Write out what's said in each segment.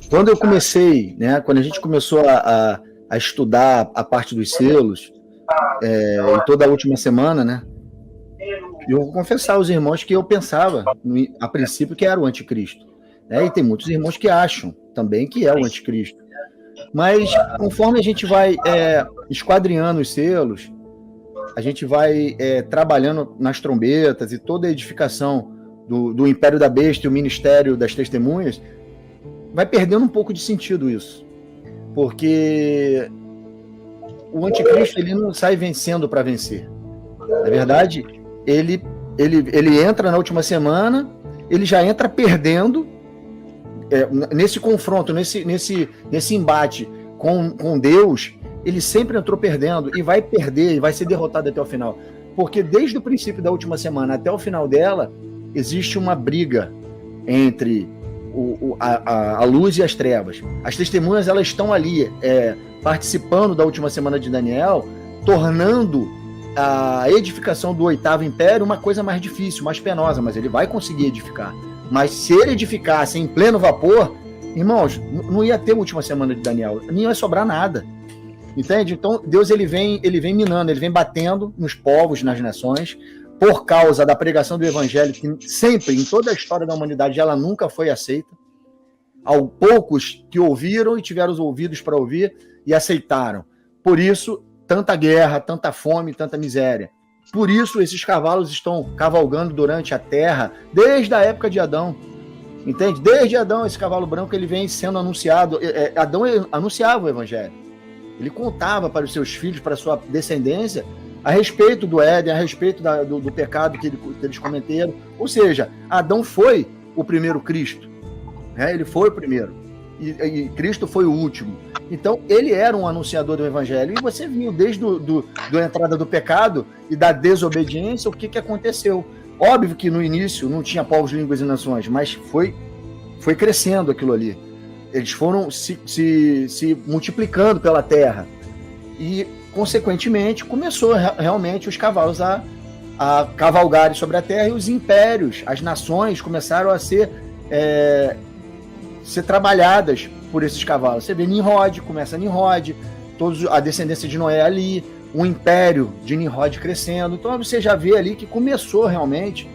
Quando eu comecei, né, quando a gente começou a estudar a parte dos selos, em toda a última semana, né, eu vou confessar aos irmãos que eu pensava, a princípio, que era o anticristo. Né, e tem muitos irmãos que acham também que é o anticristo. Mas, conforme a gente vai esquadrinhando os selos, a gente vai trabalhando nas trombetas e toda a edificação do Império da Besta e o Ministério das Testemunhas, vai perdendo um pouco de sentido isso. Porque o anticristo ele não sai vencendo para vencer. Na verdade, ele entra na última semana, ele já entra perdendo nesse confronto, nesse embate com Deus, ele sempre entrou perdendo e vai perder, e vai ser derrotado até o final. Porque desde o princípio da última semana até o final dela, existe uma briga entre a luz e as trevas. As testemunhas, elas estão ali participando da última semana de Daniel, tornando a edificação do 8º Império uma coisa mais difícil, mais penosa, mas ele vai conseguir edificar. Mas se ele edificasse em pleno vapor, irmãos, não ia ter última semana de Daniel, não ia sobrar nada. Entende? Então Deus ele vem minando, ele vem batendo nos povos, nas nações, por causa da pregação do evangelho, que sempre, em toda a história da humanidade, ela nunca foi aceita. Há poucos que ouviram e tiveram os ouvidos para ouvir e aceitaram. Por isso, tanta guerra, tanta fome, tanta miséria. Por isso, esses cavalos estão cavalgando durante a terra, desde a época de Adão. Entende? Desde Adão, esse cavalo branco ele vem sendo anunciado. Adão anunciava o evangelho. Ele contava para os seus filhos, para a sua descendência, a respeito do Éden, a respeito do pecado que eles cometeram. Ou seja, Adão foi o primeiro Cristo. Né? Ele foi o primeiro. E Cristo foi o último. Então, ele era um anunciador do evangelho. E você viu, desde a entrada do pecado e da desobediência, o que aconteceu. Óbvio que no início não tinha povos, línguas e nações, mas foi crescendo aquilo ali. Eles foram se multiplicando pela terra. E, consequentemente, começou realmente os cavalos a cavalgarem sobre a terra, e os impérios, as nações começaram a ser trabalhadas por esses cavalos. Você vê Nimrod, começa Nimrod, a descendência de Noé ali, o império de Nimrod crescendo. Então você já vê ali que começou realmente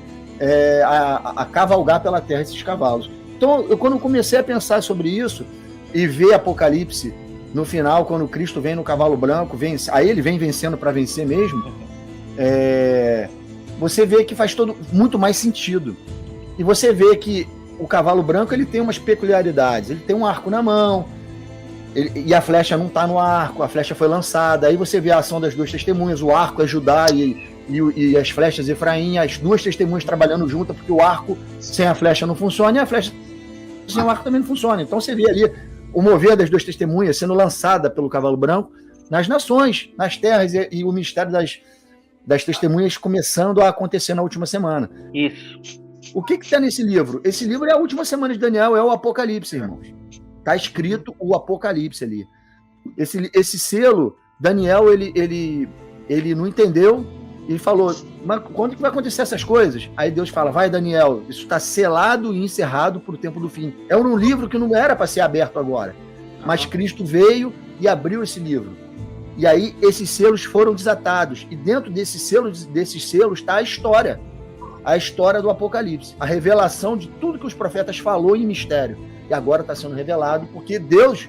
a cavalgar pela terra esses cavalos. Então, quando eu comecei a pensar sobre isso e ver Apocalipse no final, quando Cristo vem no cavalo branco, aí ele vem vencendo para vencer mesmo, você vê que faz muito mais sentido. E você vê que o cavalo branco ele tem umas peculiaridades. Ele tem um arco na mão, e a flecha não está no arco, a flecha foi lançada. Aí você vê a ação das duas testemunhas, o arco é Judá e as flechas Efraim, as duas testemunhas trabalhando juntas, porque o arco sem a flecha não funciona, e a flecha sem o arco também não funciona. Então você vê ali o mover das duas testemunhas sendo lançada pelo cavalo branco nas nações, nas terras, e o ministério das testemunhas começando a acontecer na última semana. Isso. O que está nesse livro? Esse livro é a última semana de Daniel, é o Apocalipse, irmãos. Está escrito o Apocalipse ali. Esse selo, Daniel, ele não entendeu e falou, mas quando que vai acontecer essas coisas? Aí Deus fala, vai Daniel, isso está selado e encerrado para o tempo do fim. É um livro que não era para ser aberto agora, mas Cristo veio e abriu esse livro. E aí esses selos foram desatados, e dentro desses selos está a história do Apocalipse, a revelação de tudo que os profetas falou em mistério, e agora está sendo revelado, porque Deus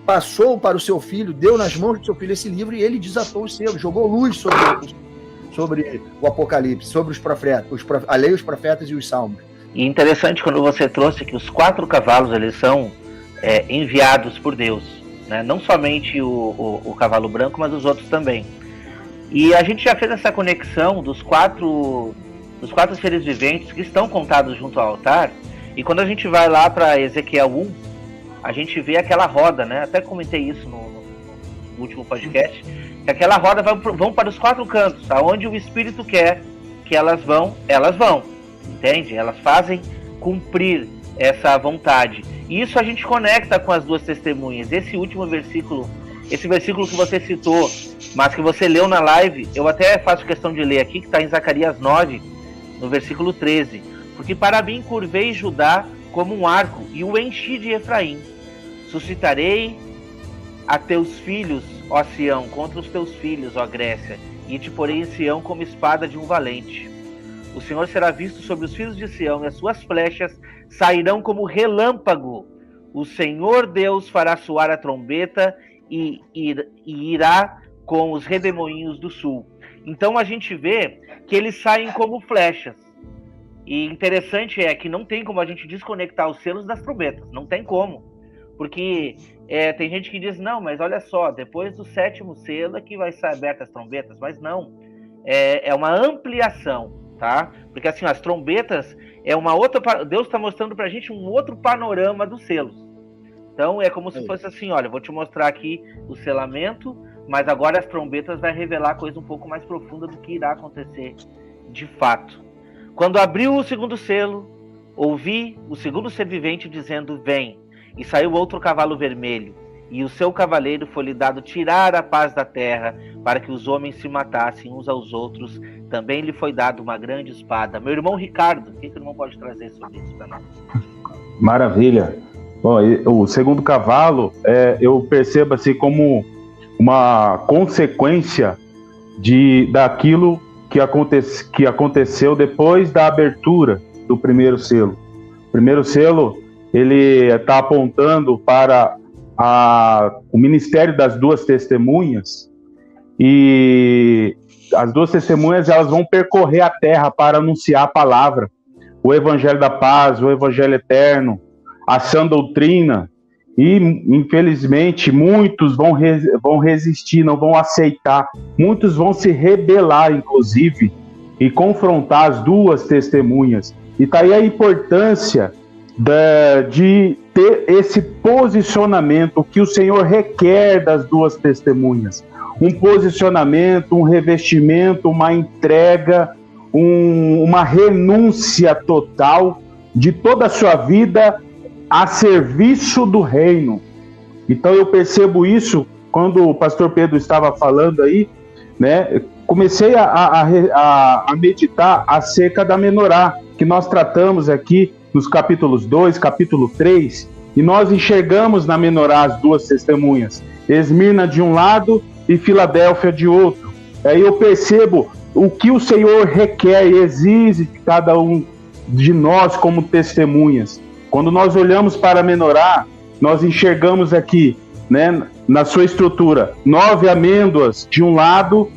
passou para o seu filho, deu nas mãos do seu filho esse livro, e ele desatou os selos, jogou luz sobre o Apocalipse, sobre os profetas, a lei, os profetas e os salmos. E interessante quando você trouxe que os 4 cavalos eles são enviados por Deus, né? Não somente o cavalo branco, mas os outros também. E a gente já fez essa conexão dos quatro seres viventes que estão contados junto ao altar, e quando a gente vai lá para Ezequiel 1, a gente vê aquela roda, né? Até comentei isso no último podcast, que aquela roda vão para os 4 cantos, aonde o Espírito quer que elas vão, entende? Elas fazem cumprir essa vontade. E isso a gente conecta com as duas testemunhas. Esse último versículo, esse versículo que você citou, mas que você leu na live, eu até faço questão de ler aqui, que está em Zacarias 9, no versículo 13. Porque para mim curvei Judá como um arco e o enchi de Efraim. Suscitarei a teus filhos, ó Sião, contra os teus filhos, ó Grécia, e te porei em Sião como espada de um valente. O Senhor será visto sobre os filhos de Sião, e as suas flechas sairão como relâmpago. O Senhor Deus fará soar a trombeta e irá com os redemoinhos do sul. Então a gente vê que eles saem como flechas. E interessante é que não tem como a gente desconectar os selos das trombetas. Não tem como. Porque tem gente que diz, não, mas olha só, depois do 7º selo é que vai ser abertas as trombetas. Mas não. É uma ampliação, tá? Porque assim, as trombetas é uma outra... Deus está mostrando pra gente um outro panorama dos selos. Então é como se fosse assim, olha, vou te mostrar aqui o selamento, mas agora as trombetas vai revelar coisa um pouco mais profunda do que irá acontecer de fato. Quando abriu o 2º selo, ouvi o 2º ser vivente dizendo, vem. E saiu outro cavalo vermelho, e o seu cavaleiro foi-lhe dado tirar a paz da terra, para que os homens se matassem uns aos outros. Também lhe foi dado uma grande espada. Meu irmão Ricardo, o que o irmão pode trazer sobre isso para nós? Maravilha. Bom, o 2º cavalo, eu percebo assim como uma consequência daquilo que aconteceu depois da abertura do 1º selo. O 1º selo, ele está apontando para o ministério das 2 testemunhas, e as 2 testemunhas elas vão percorrer a terra para anunciar a palavra, o evangelho da paz, o evangelho eterno, a sã doutrina. E infelizmente muitos vão resistir, não vão aceitar, muitos vão se rebelar inclusive e confrontar as 2 testemunhas. E tá aí a importância de ter esse posicionamento que o Senhor requer das 2 testemunhas, um posicionamento, um revestimento, uma entrega, uma renúncia total de toda a sua vida a serviço do reino. Então eu percebo isso quando o pastor Pedro estava falando aí, né? Comecei a meditar acerca da menorá, que nós tratamos aqui nos capítulos 2, capítulo 3, e nós enxergamos na menorá as 2 testemunhas, Esmirna de um lado e Filadélfia de outro. Aí eu percebo o que o Senhor requer e exige de cada um de nós como testemunhas. Quando nós olhamos para a menorá, nós enxergamos aqui, né, na sua estrutura, 9 amêndoas de um lado,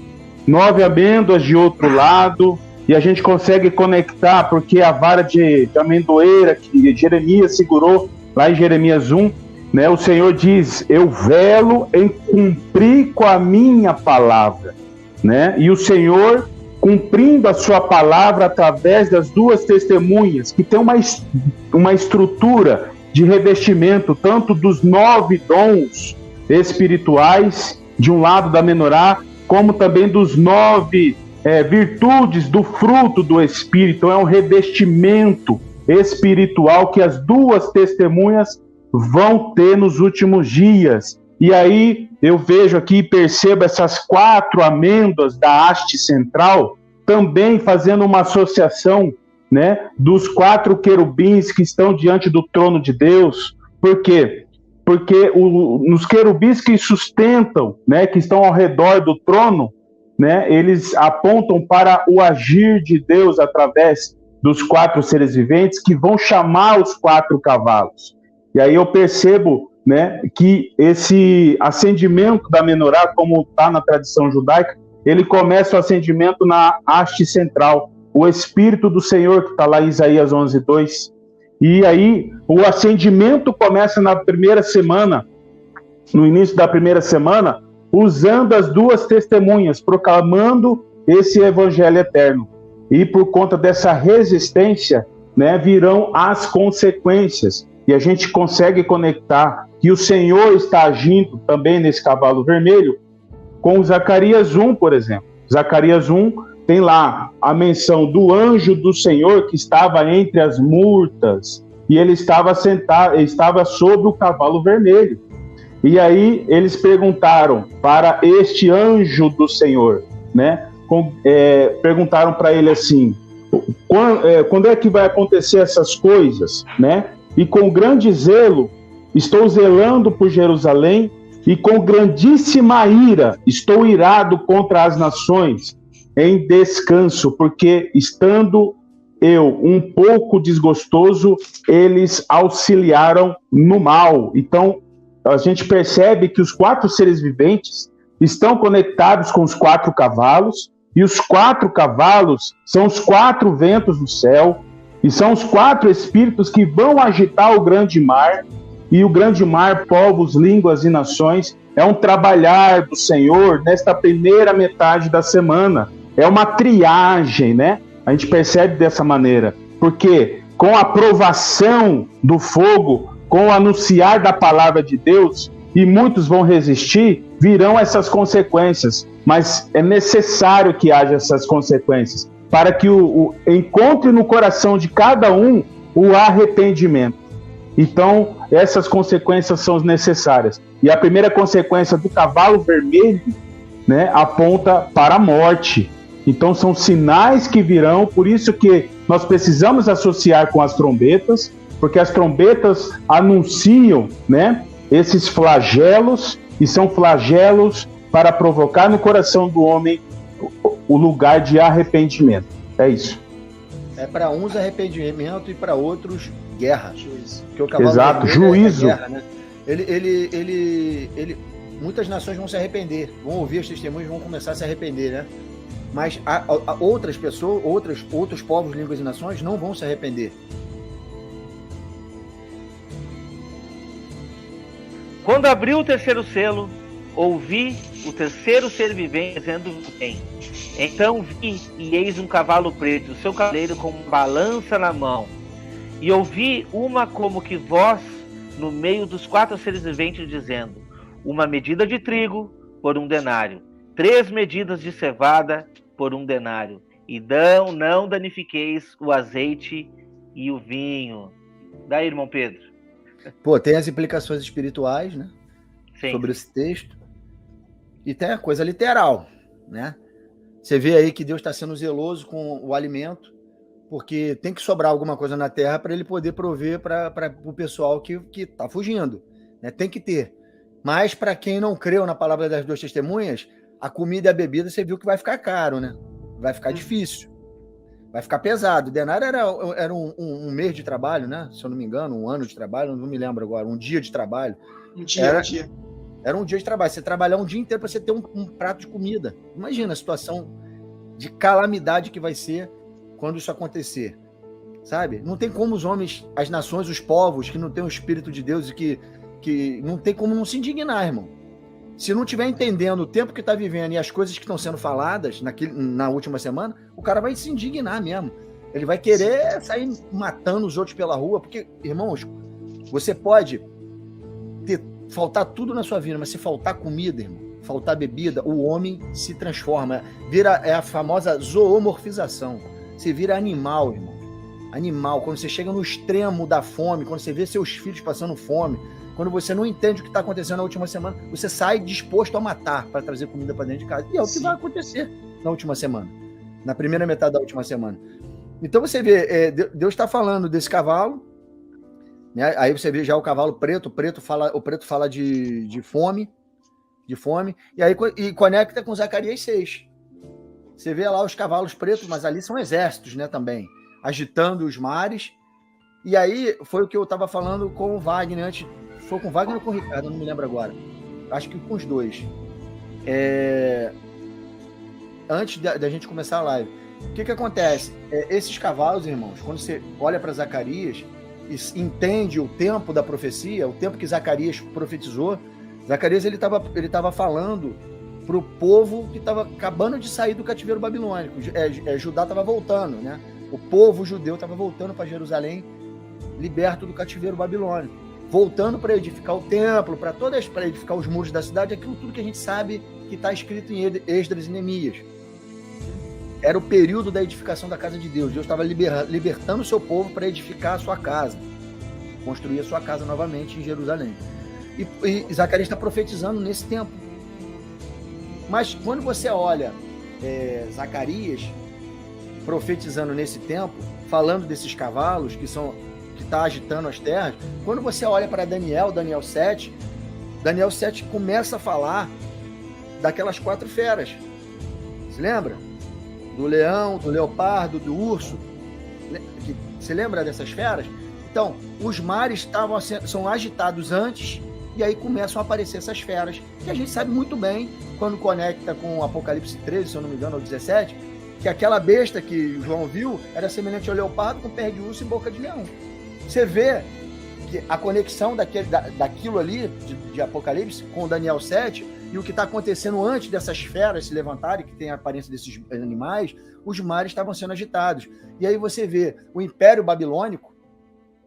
9 amêndoas de outro lado, e a gente consegue conectar, porque a vara de amendoeira que Jeremias segurou, lá em Jeremias 1, né, o Senhor diz, eu velo em cumprir com a minha palavra, né? E o Senhor, cumprindo a sua palavra através das 2 testemunhas, que tem uma estrutura de revestimento, tanto dos 9 dons espirituais, de um lado da menorá, como também dos 9 virtudes do fruto do Espírito. É um revestimento espiritual que as 2 testemunhas vão ter nos últimos dias. E aí eu vejo aqui e percebo essas 4 amêndoas da haste central também fazendo uma associação, né, dos 4 querubins que estão diante do trono de Deus. Por quê? Porque nos querubins que sustentam, né, que estão ao redor do trono, né, eles apontam para o agir de Deus através dos 4 seres viventes que vão chamar os 4 cavalos. E aí eu percebo, né, que esse acendimento da menorá, como está na tradição judaica, ele começa o acendimento na haste central, o Espírito do Senhor, que está lá em Isaías 11:2. E aí o acendimento começa na primeira semana, no início da primeira semana, usando as 2 testemunhas, proclamando esse evangelho eterno. E por conta dessa resistência, né, virão as consequências. E a gente consegue conectar que o Senhor está agindo também nesse cavalo vermelho com Zacarias 1, por exemplo. Zacarias 1 tem lá a menção do anjo do Senhor que estava entre as murtas, e ele estava sentado, estava sobre o cavalo vermelho. E aí eles perguntaram para este anjo do Senhor, né? Perguntaram para ele assim, quando é que vai acontecer essas coisas, né? e com grande zelo estou zelando por Jerusalém, e com grandíssima ira estou irado contra as nações, em descanso, porque estando eu um pouco desgostoso, eles auxiliaram no mal. Então, a gente percebe que os 4 seres viventes estão conectados com os 4 cavalos, e os 4 cavalos são os 4 ventos do céu, e são os 4 espíritos que vão agitar o grande mar, e o grande mar, povos, línguas e nações. É um trabalhar do Senhor nesta primeira metade da semana. É uma triagem, né? A gente percebe dessa maneira. Porque com a aprovação do fogo, com o anunciar da palavra de Deus, e muitos vão resistir, virão essas consequências. Mas é necessário que haja essas consequências, para que encontre no coração de cada um o arrependimento. Então, essas consequências são necessárias. E a primeira consequência do cavalo vermelho, né, aponta para a morte. Então, são sinais que virão, por isso que nós precisamos associar com as trombetas, porque as trombetas anunciam, né, esses flagelos, e são flagelos para provocar no coração do homem o lugar de arrependimento. É isso. É para uns arrependimento e para outros guerra. Exato, juízo. Guerra, né? Muitas nações vão se arrepender, vão ouvir os testemunhos, vão começar a se arrepender, né? Mas outras pessoas, outros povos, línguas e nações não vão se arrepender. Quando abriu o terceiro selo, ouvi o terceiro ser vivente dizendo: vem. Então vi, e eis um cavalo preto, o seu cavaleiro com uma balança na mão. E ouvi uma como que voz no meio dos 4 seres viventes, dizendo: uma medida de trigo por 1 denário, 3 medidas de cevada por 1 denário, e não danifiqueis o azeite e o vinho. Daí, irmão Pedro. Pô, tem as implicações espirituais, né? Sim. Sobre esse texto. E tem a coisa literal, né? Você vê aí que Deus está sendo zeloso com o alimento, porque tem que sobrar alguma coisa na terra para ele poder prover para o pessoal que está fugindo, né? Tem que ter. Mas para quem não creu na palavra das 2 testemunhas, a comida e a bebida você viu que vai ficar caro, né? Vai ficar difícil. Vai ficar pesado. O denário era um mês de trabalho, né? Se eu não me engano, 1 ano de trabalho, não me lembro agora, um dia de trabalho. Um dia. Era um dia de trabalho. Você trabalhar um dia inteiro para você ter um prato de comida. Imagina a situação de calamidade que vai ser quando isso acontecer, sabe? Não tem como os homens, as nações, os povos que não têm o Espírito de Deus e que não tem como não se indignar, irmão. Se não estiver entendendo o tempo que está vivendo e as coisas que estão sendo faladas na última semana, o cara vai se indignar mesmo. Ele vai querer sair matando os outros pela rua, porque, irmãos, você pode faltar tudo na sua vida, mas se faltar comida, irmão, faltar bebida, o homem se transforma. É a famosa zoomorfização. Você vira animal, irmão. Animal. Quando você chega no extremo da fome, quando você vê seus filhos passando fome, quando você não entende o que está acontecendo na última semana, você sai disposto a matar para trazer comida para dentro de casa. E é o que vai acontecer na última semana, na primeira metade da última semana. Então você vê, Deus está falando desse cavalo, né? Aí você vê já o cavalo preto, o preto fala de fome, e aí conecta com Zacarias 6. Você vê lá os cavalos pretos, mas ali são exércitos, né, também, agitando os mares. E aí foi o que eu estava falando com o Wagner antes. Foi com o Wagner ou com o Ricardo? Eu não me lembro agora. Acho que com os dois. Antes da gente começar a live. O que acontece? Esses cavalos, irmãos, quando você olha para Zacarias e entende o tempo da profecia, o tempo que Zacarias profetizou, Zacarias ele estava falando para o povo que estava acabando de sair do cativeiro babilônico. Judá estava voltando, né? O povo judeu estava voltando para Jerusalém, liberto do cativeiro babilônico, voltando para edificar o templo, para edificar os muros da cidade, aquilo tudo que a gente sabe que está escrito em Esdras e Neemias. Era o período da edificação da casa de Deus. Deus estava libertando o seu povo para edificar a sua casa, construir a sua casa novamente em Jerusalém. E Zacarias está profetizando nesse tempo. Mas quando você olha Zacarias profetizando nesse tempo, falando desses cavalos, que são que está agitando as terras, quando você olha para Daniel 7 começa a falar daquelas 4 feras. Se lembra? Do leão, do leopardo, do urso. Você lembra dessas feras? Então, os mares são agitados antes, e aí começam a aparecer essas feras, que a gente sabe muito bem, quando conecta com o Apocalipse 13, se eu não me engano, ou 17, que aquela besta que João viu era semelhante ao leopardo com pé de urso e boca de leão. Você vê que a conexão daquilo ali, de Apocalipse, com Daniel 7, e o que está acontecendo antes dessas feras se levantarem, que tem a aparência desses animais, os mares estavam sendo agitados. E aí você vê o Império Babilônico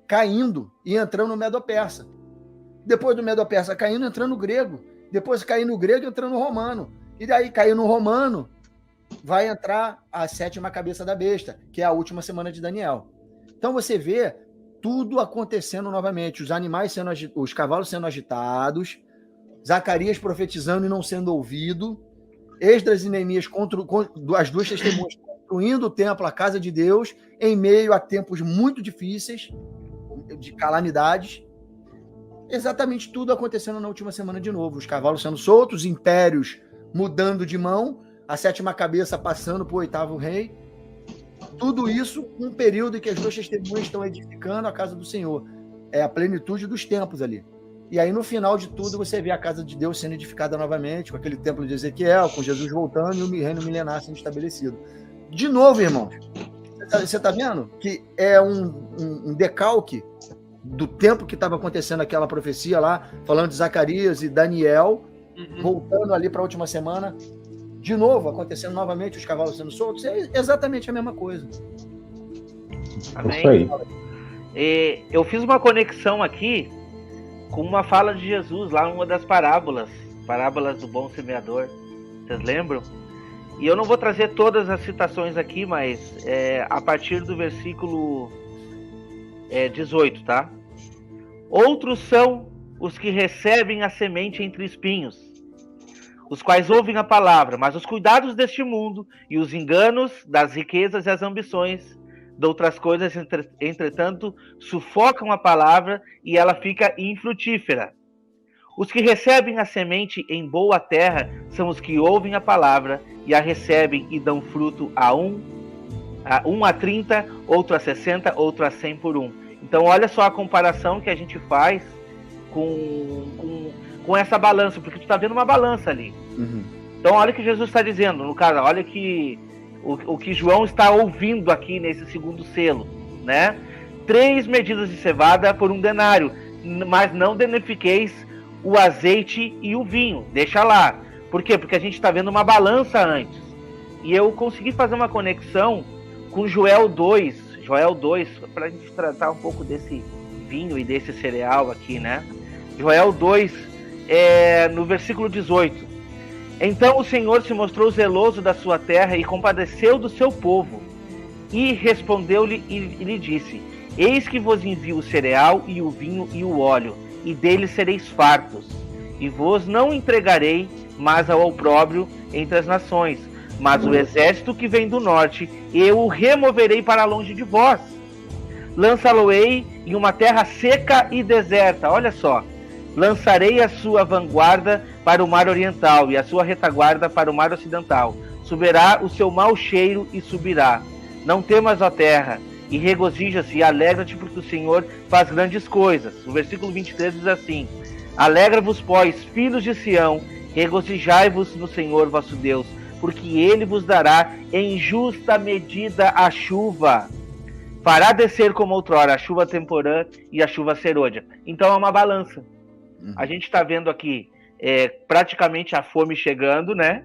caindo e entrando no Medo-Persa. Depois do Medo-Persa caindo, entrando no grego. Depois caindo no grego, entrando no romano. E daí, caindo no romano, vai entrar a 7ª cabeça da besta, que é a última semana de Daniel. Então você vê tudo acontecendo novamente. Os animais os cavalos sendo agitados, Zacarias profetizando e não sendo ouvido, Esdras e Neemias, as 2 testemunhas, construindo o templo, a casa de Deus, em meio a tempos muito difíceis, de calamidades. Exatamente tudo acontecendo na última semana de novo. Os cavalos sendo soltos, impérios mudando de mão, a 7ª cabeça passando para o 8º rei. Tudo isso um período em que as 2 testemunhas estão edificando a casa do Senhor. É a plenitude dos tempos ali. E aí, no final de tudo, você vê a casa de Deus sendo edificada novamente, com aquele templo de Ezequiel, com Jesus voltando e o reino milenar sendo estabelecido. De novo, irmãos, você está vendo que é um decalque do tempo que estava acontecendo aquela profecia lá, falando de Zacarias e Daniel, voltando ali para a última semana, de novo, acontecendo novamente, os cavalos sendo soltos, é exatamente a mesma coisa. Amém. Isso aí. Eu fiz uma conexão aqui com uma fala de Jesus lá, uma das parábolas do bom semeador. Vocês lembram? E eu não vou trazer todas as citações aqui, mas a partir do versículo 18, tá? Outros são os que recebem a semente entre espinhos, os quais ouvem a palavra, mas os cuidados deste mundo e os enganos das riquezas e as ambições de outras coisas, entretanto, sufocam a palavra e ela fica infrutífera. Os que recebem a semente em boa terra são os que ouvem a palavra e a recebem e dão fruto a 30, outro a 60, outro a 100 por 1. Então, olha só a comparação que a gente faz com essa balança, porque tu está vendo uma balança ali. Uhum. Então, olha o que Jesus está dizendo. No caso, olha o que João está ouvindo aqui nesse segundo selo, né? 3 medidas de cevada por 1 denário, mas não danifiqueis o azeite e o vinho. Deixa lá. Por quê? Porque a gente está vendo uma balança antes. E eu consegui fazer uma conexão com Joel 2, para a gente tratar um pouco desse vinho e desse cereal aqui, né? Joel 2, no versículo 18. Então o Senhor se mostrou zeloso da sua terra e compadeceu do seu povo. E respondeu-lhe e lhe disse: Eis que vos envio o cereal e o vinho e o óleo, e deles sereis fartos. E vos não entregarei mais ao opróbrio entre as nações, mas o exército que vem do norte, eu o removerei para longe de vós. Lançá-lo-ei em uma terra seca e deserta. Olha só. Lançarei a sua vanguarda para o mar oriental e a sua retaguarda para o mar ocidental. Subirá o seu mau cheiro e subirá. Não temas, ó terra, e regozija-se e alegra-te, porque o Senhor faz grandes coisas. O versículo 23 diz assim: Alegra-vos, pois, filhos de Sião, regozijai-vos no Senhor vosso Deus, porque ele vos dará em justa medida a chuva. Fará descer como outrora a chuva temporã e a chuva serôdia. Então é uma balança. A gente está vendo aqui praticamente a fome chegando, né?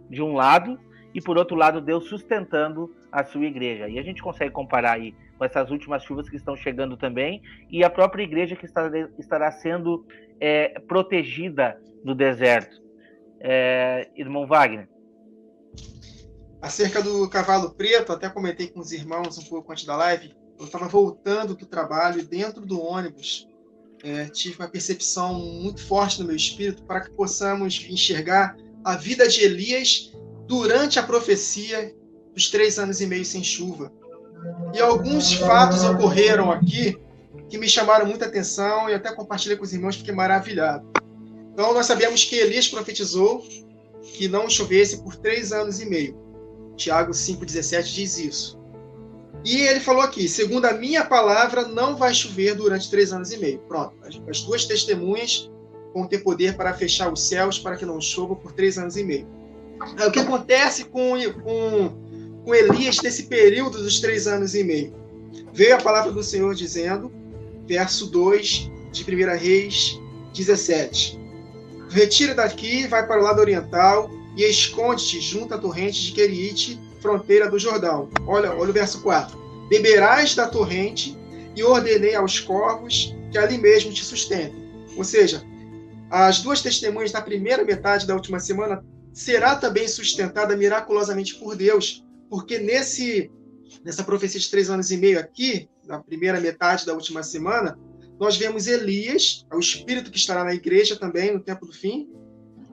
De um lado, e por outro lado Deus sustentando a sua igreja. E a gente consegue comparar aí com essas últimas chuvas que estão chegando também, e a própria igreja que estará sendo protegida no deserto. Irmão Wagner. Acerca do cavalo preto, até comentei com os irmãos um pouco antes da live. Eu estava voltando do trabalho e dentro do ônibus tive uma percepção muito forte no meu espírito para que possamos enxergar a vida de Elias durante a profecia dos 3 anos e meio sem chuva. E alguns fatos ocorreram aqui que me chamaram muita atenção e até compartilhei com os irmãos, fiquei maravilhado. Então, nós sabemos que Elias profetizou que não chovesse por 3 anos e meio. Tiago 5,17 diz isso. E ele falou aqui, segundo a minha palavra, não vai chover durante 3 anos e meio. Pronto, as 2 testemunhas vão ter poder para fechar os céus para que não chova por 3 anos e meio. O que acontece com Elias nesse período dos 3 anos e meio? Veio a palavra do Senhor dizendo, verso 2 de 1 Reis 17. Retira daqui, vai para o lado oriental e esconde-te junto à torrente de Querite, fronteira do Jordão. Olha o verso 4. Beberás da torrente e ordenei aos corvos que ali mesmo te sustentem. Ou seja, as 2 testemunhas da primeira metade da última semana será também sustentada miraculosamente por Deus, porque nessa profecia de 3 anos e meio aqui, na primeira metade da última semana, nós vemos Elias, o Espírito que estará na igreja também no tempo do fim.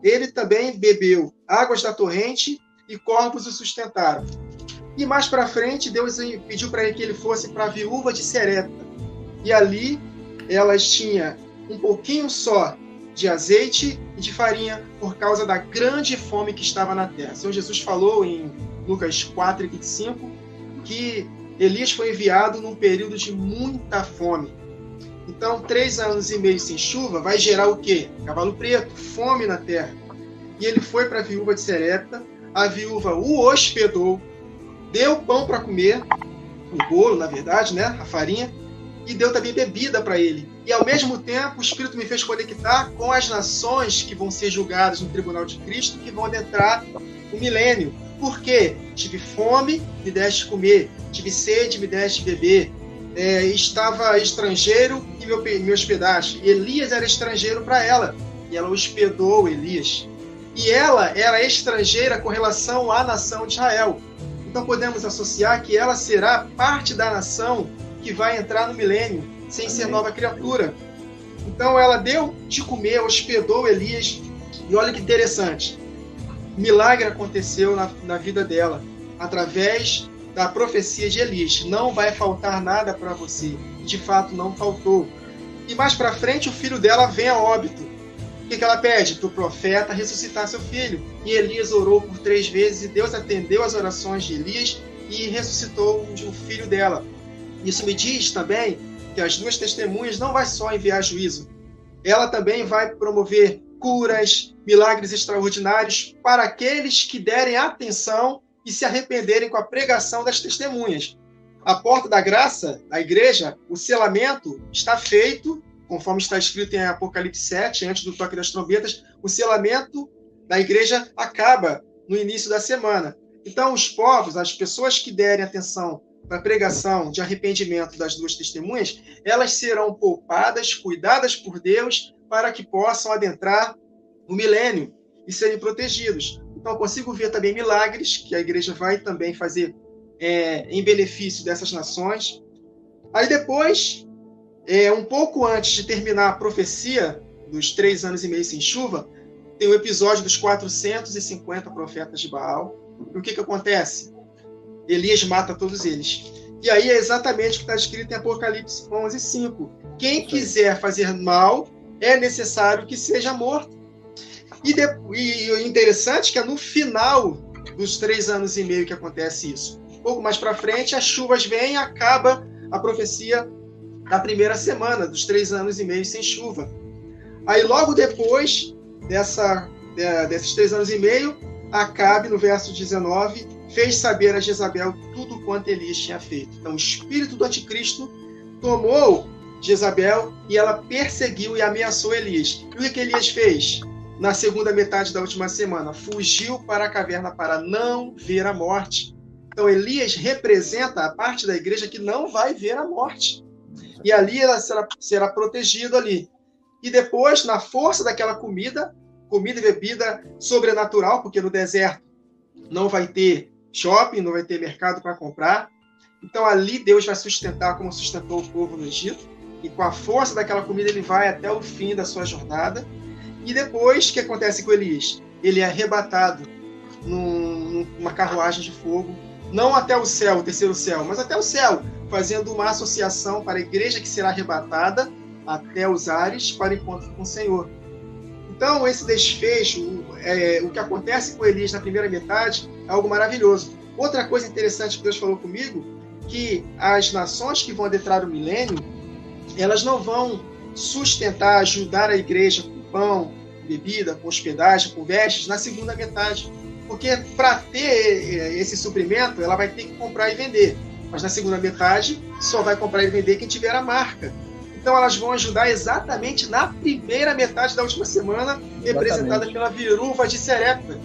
Ele também bebeu águas da torrente e corvos o sustentaram. E mais para frente, Deus pediu para ele que ele fosse para a viúva de Serepta. E ali, elas tinham um pouquinho só de azeite e de farinha por causa da grande fome que estava na terra. O Senhor Jesus falou em Lucas 4,25 que Elias foi enviado num período de muita fome. Então, 3 anos e meio sem chuva vai gerar o quê? Cavalo preto, fome na terra. E ele foi para a viúva de Serepta, a viúva o hospedou, deu pão para comer, o bolo, na verdade, né? A farinha, e deu também bebida para ele. E, ao mesmo tempo, o Espírito me fez conectar com as nações que vão ser julgadas no tribunal de Cristo, que vão adentrar o milênio. Por quê? Tive fome, me deste comer. Tive sede, me deste beber. Estava estrangeiro e me hospedaste. Elias era estrangeiro para ela, e ela hospedou Elias. E ela era estrangeira com relação à nação de Israel. Então podemos associar que ela será parte da nação que vai entrar no milênio, sem ser nova criatura. Então ela deu de comer, hospedou Elias, e olha que interessante, milagre aconteceu na vida dela, através da profecia de Elias. Não vai faltar nada para você. De fato, não faltou. E mais para frente, o filho dela vem a óbito. O que ela pede? Para o profeta ressuscitar seu filho. E Elias orou por 3 vezes e Deus atendeu as orações de Elias e ressuscitou o filho dela. Isso me diz também que as 2 testemunhas não vai só enviar juízo. Ela também vai promover curas, milagres extraordinários para aqueles que derem atenção e se arrependerem com a pregação das testemunhas. A porta da graça, da igreja, o selamento está feito, conforme está escrito em Apocalipse 7, antes do toque das trombetas, o selamento da igreja acaba no início da semana. Então, os povos, as pessoas que derem atenção para a pregação de arrependimento das 2 testemunhas, elas serão poupadas, cuidadas por Deus, para que possam adentrar o milênio e serem protegidos. Então, eu consigo ver também milagres que a igreja vai também fazer em benefício dessas nações. Aí depois, um pouco antes de terminar a profecia dos 3 anos e meio sem chuva, tem o episódio dos 450 profetas de Baal. E o que acontece? Elias mata todos eles. E aí é exatamente o que está escrito em Apocalipse 11:5. Quem quiser fazer mal, é necessário que seja morto. E o interessante é que é no final dos 3 anos e meio que acontece isso. Um pouco mais para frente, as chuvas vêm e acaba a profecia da primeira semana, dos 3 anos e meio sem chuva. Aí logo depois desses 3 anos e meio, Acabe, no verso 19, fez saber a Jezabel tudo quanto Elias tinha feito. Então o espírito do anticristo tomou Jezabel e ela perseguiu e ameaçou Elias. E o que Elias fez? Na segunda metade da última semana, fugiu para a caverna para não ver a morte. Então Elias representa a parte da igreja que não vai ver a morte. E ali ela será protegida ali. E depois, na força daquela comida e bebida sobrenatural, porque no deserto não vai ter shopping, não vai ter mercado para comprar. Então ali Deus vai sustentar como sustentou o povo no Egito. E com a força daquela comida ele vai até o fim da sua jornada. E depois, o que acontece com Elias? Ele é arrebatado numa carruagem de fogo não até o céu, o terceiro céu, mas até o céu, fazendo uma associação para a igreja que será arrebatada até os ares para o encontro com o Senhor. Então, esse desfecho, o que acontece com Elias na primeira metade, é algo maravilhoso. Outra coisa interessante que Deus falou comigo, que as nações que vão adentrar o milênio, elas não vão sustentar, ajudar a igreja com pão, bebida, com hospedagem, com vestes, na segunda metade. Porque para ter esse suprimento, ela vai ter que comprar e vender. Mas na segunda metade, só vai comprar e vender quem tiver a marca. Então elas vão ajudar exatamente na primeira metade da última semana, representada pela viúva de Sarepta,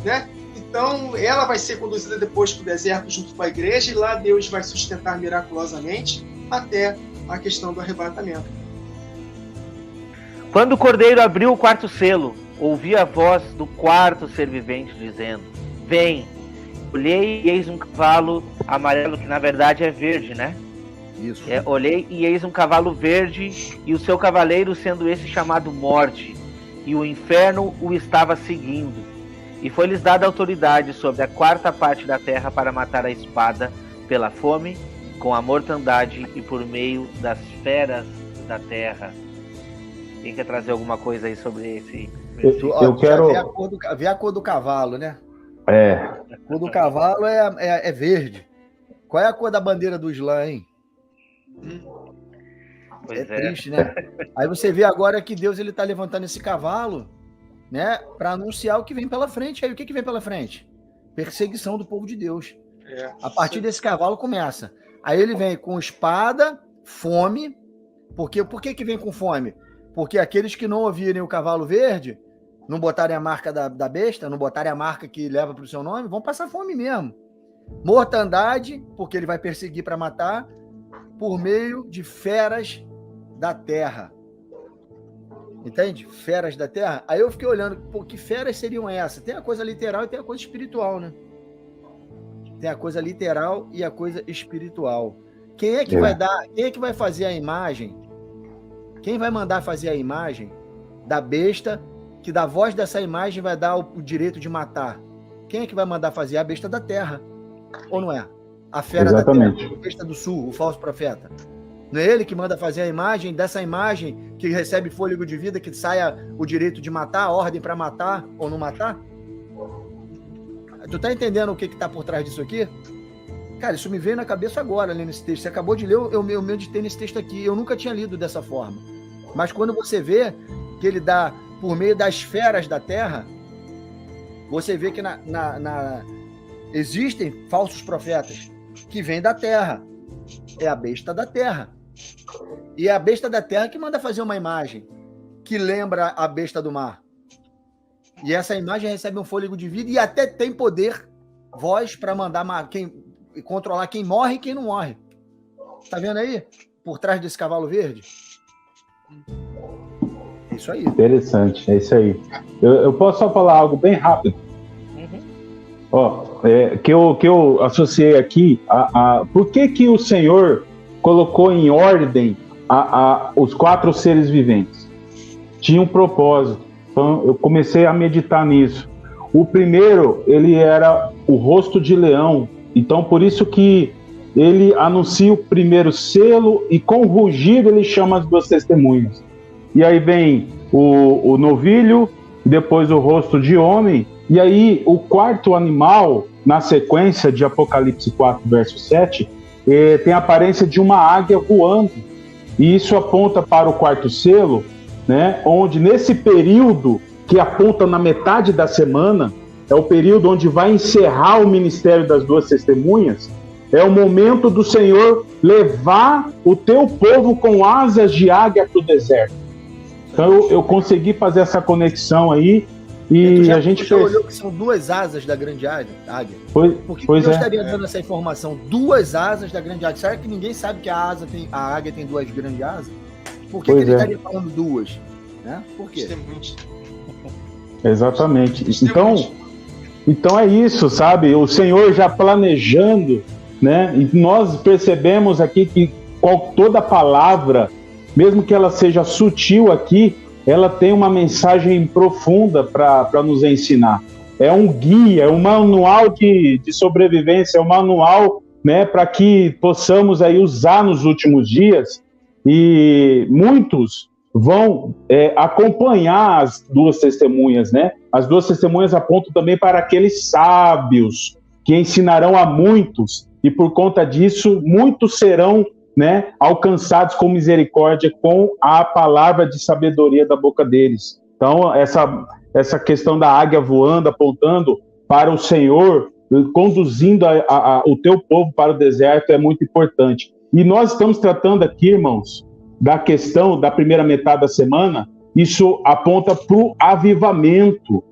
né? Então ela vai ser conduzida depois para o deserto junto com a igreja, e lá Deus vai sustentar miraculosamente até a questão do arrebatamento. Quando o cordeiro abriu o quarto selo, ouvi a voz do quarto ser vivente dizendo: vem. Olhei e eis um cavalo amarelo, que na verdade é verde, né? Isso. Olhei e eis um cavalo verde, e o seu cavaleiro sendo esse chamado Morte, e o inferno o estava seguindo. E foi-lhes dada autoridade sobre a quarta parte da terra para matar a espada, pela fome, com a mortandade e por meio das feras da terra. Quem quer trazer alguma coisa aí sobre esse? Eu quero ver a cor do cavalo, né? A cor do cavalo é verde. Qual é a cor da bandeira do Islã, hein? Pois triste, né? Aí você vê agora que Deus está levantando esse cavalo, né, para anunciar o que vem pela frente. Aí o que vem pela frente? Perseguição do povo de Deus. A partir desse cavalo começa. Aí ele vem com espada, fome. Por que vem com fome? Porque aqueles que não ouvirem o cavalo verde, não botarem a marca da besta, não botarem a marca que leva para o seu nome, vão passar fome mesmo. Mortandade, porque ele vai perseguir para matar, por meio de feras da terra. Entende? Feras da terra. Aí eu fiquei olhando, que feras seriam essas? Tem a coisa literal e tem a coisa espiritual, né? Tem a coisa literal e a coisa espiritual. Quem é que vai dar? Quem é que vai fazer a imagem? Quem vai mandar fazer a imagem da besta, que da voz dessa imagem vai dar o direito de matar? Quem é que vai mandar fazer? A besta da terra. Ou não é? A fera Exatamente. da terra, a besta do sul, o falso profeta. Não é ele que manda fazer a imagem, dessa imagem que recebe fôlego de vida, que saia o direito de matar, a ordem para matar ou não matar? Tu tá entendendo o que tá por trás disso aqui? Cara, isso me veio na cabeça agora, lendo esse texto. Você acabou de ler, eu meditei nesse texto aqui. Eu nunca tinha lido dessa forma. Mas quando você vê que ele dá por meio das feras da terra, você vê que existem falsos profetas que vêm da terra. É a besta da terra. E é a besta da terra que manda fazer uma imagem que lembra a besta do mar. E essa imagem recebe um fôlego de vida e até tem poder, voz, para mandar controlar quem morre e quem não morre. Tá vendo aí? Por trás desse cavalo verde? É isso aí. Interessante, é isso aí. Eu posso só falar algo bem rápido? Que eu associei aqui por que o Senhor colocou em ordem os quatro seres viventes? Tinha um propósito. Então eu comecei a meditar nisso. O primeiro, ele era o rosto de leão. Então por isso que ele anuncia o primeiro selo e com rugido ele chama as duas testemunhas. E aí vem o novilho, depois o rosto de homem. E aí, o quarto animal, na sequência de Apocalipse 4, verso 7, tem a aparência de uma águia voando. E isso aponta para o quarto selo, né, onde nesse período, que aponta na metade da semana, é o período onde vai encerrar o ministério das duas testemunhas, é o momento do Senhor levar o teu povo com asas de águia para o deserto. Então eu consegui fazer essa conexão aí. E a gente já olhou que são duas asas da grande águia? Por que Deus estaria dando essa informação? Duas asas da grande águia. Será que ninguém sabe que a águia tem duas grandes asas? Por que ele estaria falando duas? Né? Por quê? Exatamente. Então é isso, sabe? O Senhor já planejando, né? E nós percebemos aqui que toda palavra, mesmo que ela seja sutil aqui, ela tem uma mensagem profunda para nos ensinar. é um guia, é um manual de sobrevivência, é um manual, né, para que possamos aí usar nos últimos dias, e muitos vão acompanhar as duas testemunhas, né? As duas testemunhas apontam também para aqueles sábios que ensinarão a muitos, e por conta disso, muitos serão, né, alcançados com misericórdia, com a palavra de sabedoria da boca deles. Então, essa questão da águia voando, apontando para o Senhor, conduzindo o teu povo para o deserto, é muito importante. E nós estamos tratando aqui, irmãos, da questão da primeira metade da semana. Isso aponta para o avivamento,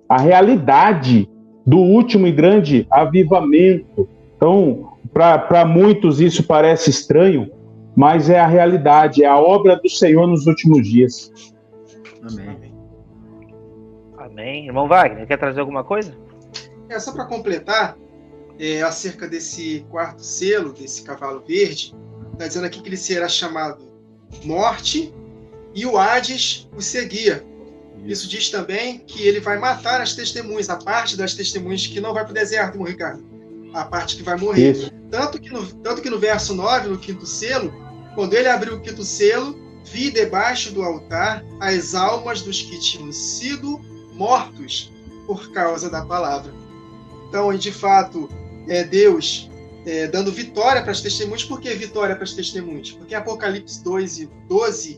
a realidade do último e grande avivamento. Então, para muitos isso parece estranho, mas é a realidade, é a obra do Senhor nos últimos dias. Amém. Amém. Irmão Wagner, quer trazer alguma coisa? Só para completar, acerca desse quarto selo, desse cavalo verde, está dizendo aqui que ele será chamado Morte, e o Hades o seguia. Isso diz também que ele vai matar as testemunhas, a parte das testemunhas que não vai para o deserto, irmão Ricardo. A parte que vai morrer. Isso. Tanto que no verso 9, no quinto selo, quando ele abriu o quinto selo, vi debaixo do altar as almas dos que tinham sido mortos por causa da palavra. Então, de fato, Deus dando vitória para as testemunhas. Por que vitória para as testemunhas? Porque em Apocalipse 12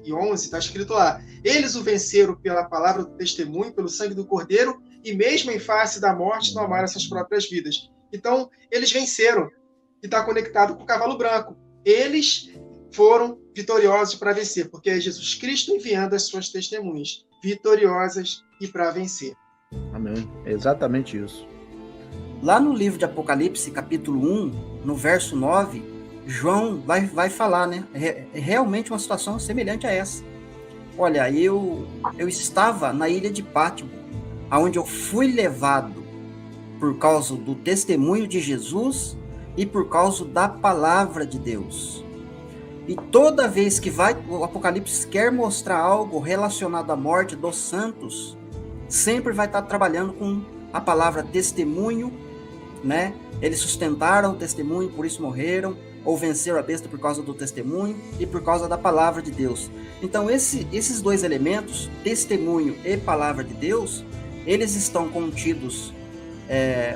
e 11 está escrito lá: eles o venceram pela palavra do testemunho, pelo sangue do Cordeiro, e mesmo em face da morte não amaram suas próprias vidas. Então, eles venceram. E está conectado com o cavalo branco. Eles foram vitoriosos para vencer, porque é Jesus Cristo enviando as suas testemunhas, vitoriosas e para vencer. Amém. É exatamente isso. Lá no livro de Apocalipse, capítulo 1, no verso 9, João vai falar, né? É realmente uma situação semelhante a essa. Olha, eu estava na ilha de Pátimo, aonde eu fui levado por causa do testemunho de Jesus e por causa da palavra de Deus. E toda vez que o Apocalipse quer mostrar algo relacionado à morte dos santos, sempre vai estar trabalhando com a palavra testemunho, né? Eles sustentaram o testemunho, por isso morreram, ou venceram a besta por causa do testemunho e por causa da palavra de Deus. Então, esses dois elementos, testemunho e palavra de Deus, eles estão contidos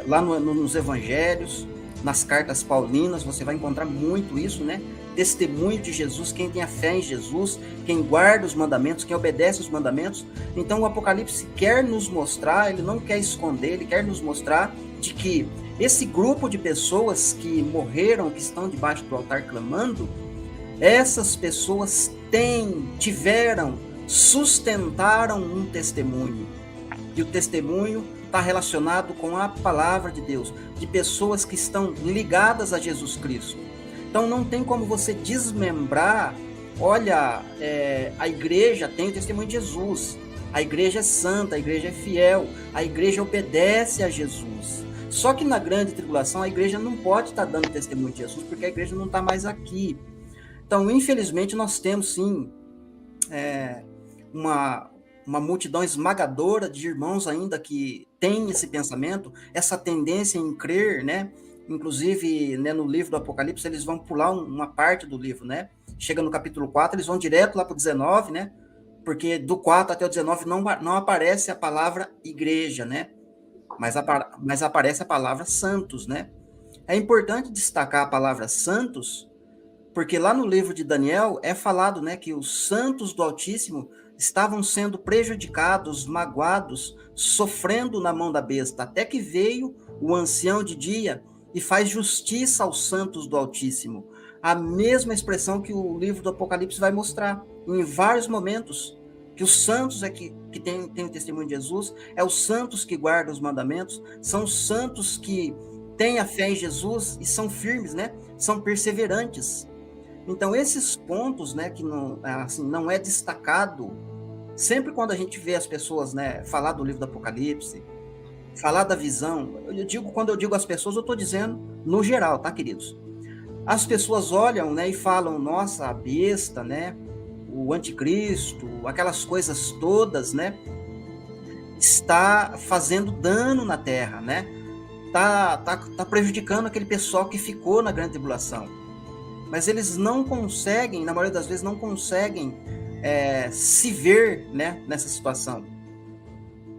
lá nos evangelhos, nas cartas paulinas, você vai encontrar muito isso, né? Testemunho de Jesus, quem tem a fé em Jesus, quem guarda os mandamentos, quem obedece os mandamentos. Então o Apocalipse quer nos mostrar, ele não quer esconder, ele quer nos mostrar de que esse grupo de pessoas que morreram, que estão debaixo do altar clamando, essas pessoas sustentaram um testemunho. E o testemunho está relacionado com a palavra de Deus, de pessoas que estão ligadas a Jesus Cristo. Então não tem como você desmembrar. Olha, a igreja tem o testemunho de Jesus, a igreja é santa, a igreja é fiel, a igreja obedece a Jesus. Só que na grande tribulação a igreja não pode estar dando testemunho de Jesus, porque a igreja não está mais aqui. Então, infelizmente, nós temos sim uma multidão esmagadora de irmãos ainda que tem esse pensamento, essa tendência em crer, né? Inclusive, né, no livro do Apocalipse, eles vão pular uma parte do livro, né? Chega no capítulo 4, eles vão direto lá para o 19, né? Porque do 4 até o 19 não aparece a palavra igreja, né? Mas aparece a palavra santos, né? É importante destacar a palavra santos, porque lá no livro de Daniel é falado, né, que os santos do Altíssimo estavam sendo prejudicados, magoados, sofrendo na mão da besta, até que veio o ancião de dia e faz justiça aos santos do Altíssimo. A mesma expressão que o livro do Apocalipse vai mostrar em vários momentos, que os santos é que tem o testemunho de Jesus, é os santos que guardam os mandamentos, são os santos que têm a fé em Jesus e são firmes, né? São perseverantes. Então, esses pontos, né, que não é destacado, sempre quando a gente vê as pessoas, né, falar do livro do Apocalipse, falar da visão, quando eu digo as pessoas, eu estou dizendo no geral, tá, queridos? As pessoas olham, né, e falam, nossa, a besta, né, o anticristo, aquelas coisas todas, né? está fazendo dano na terra, né? Tá prejudicando aquele pessoal que ficou na grande tribulação. Mas eles não conseguem, na maioria das vezes, não conseguem se ver, né, nessa situação.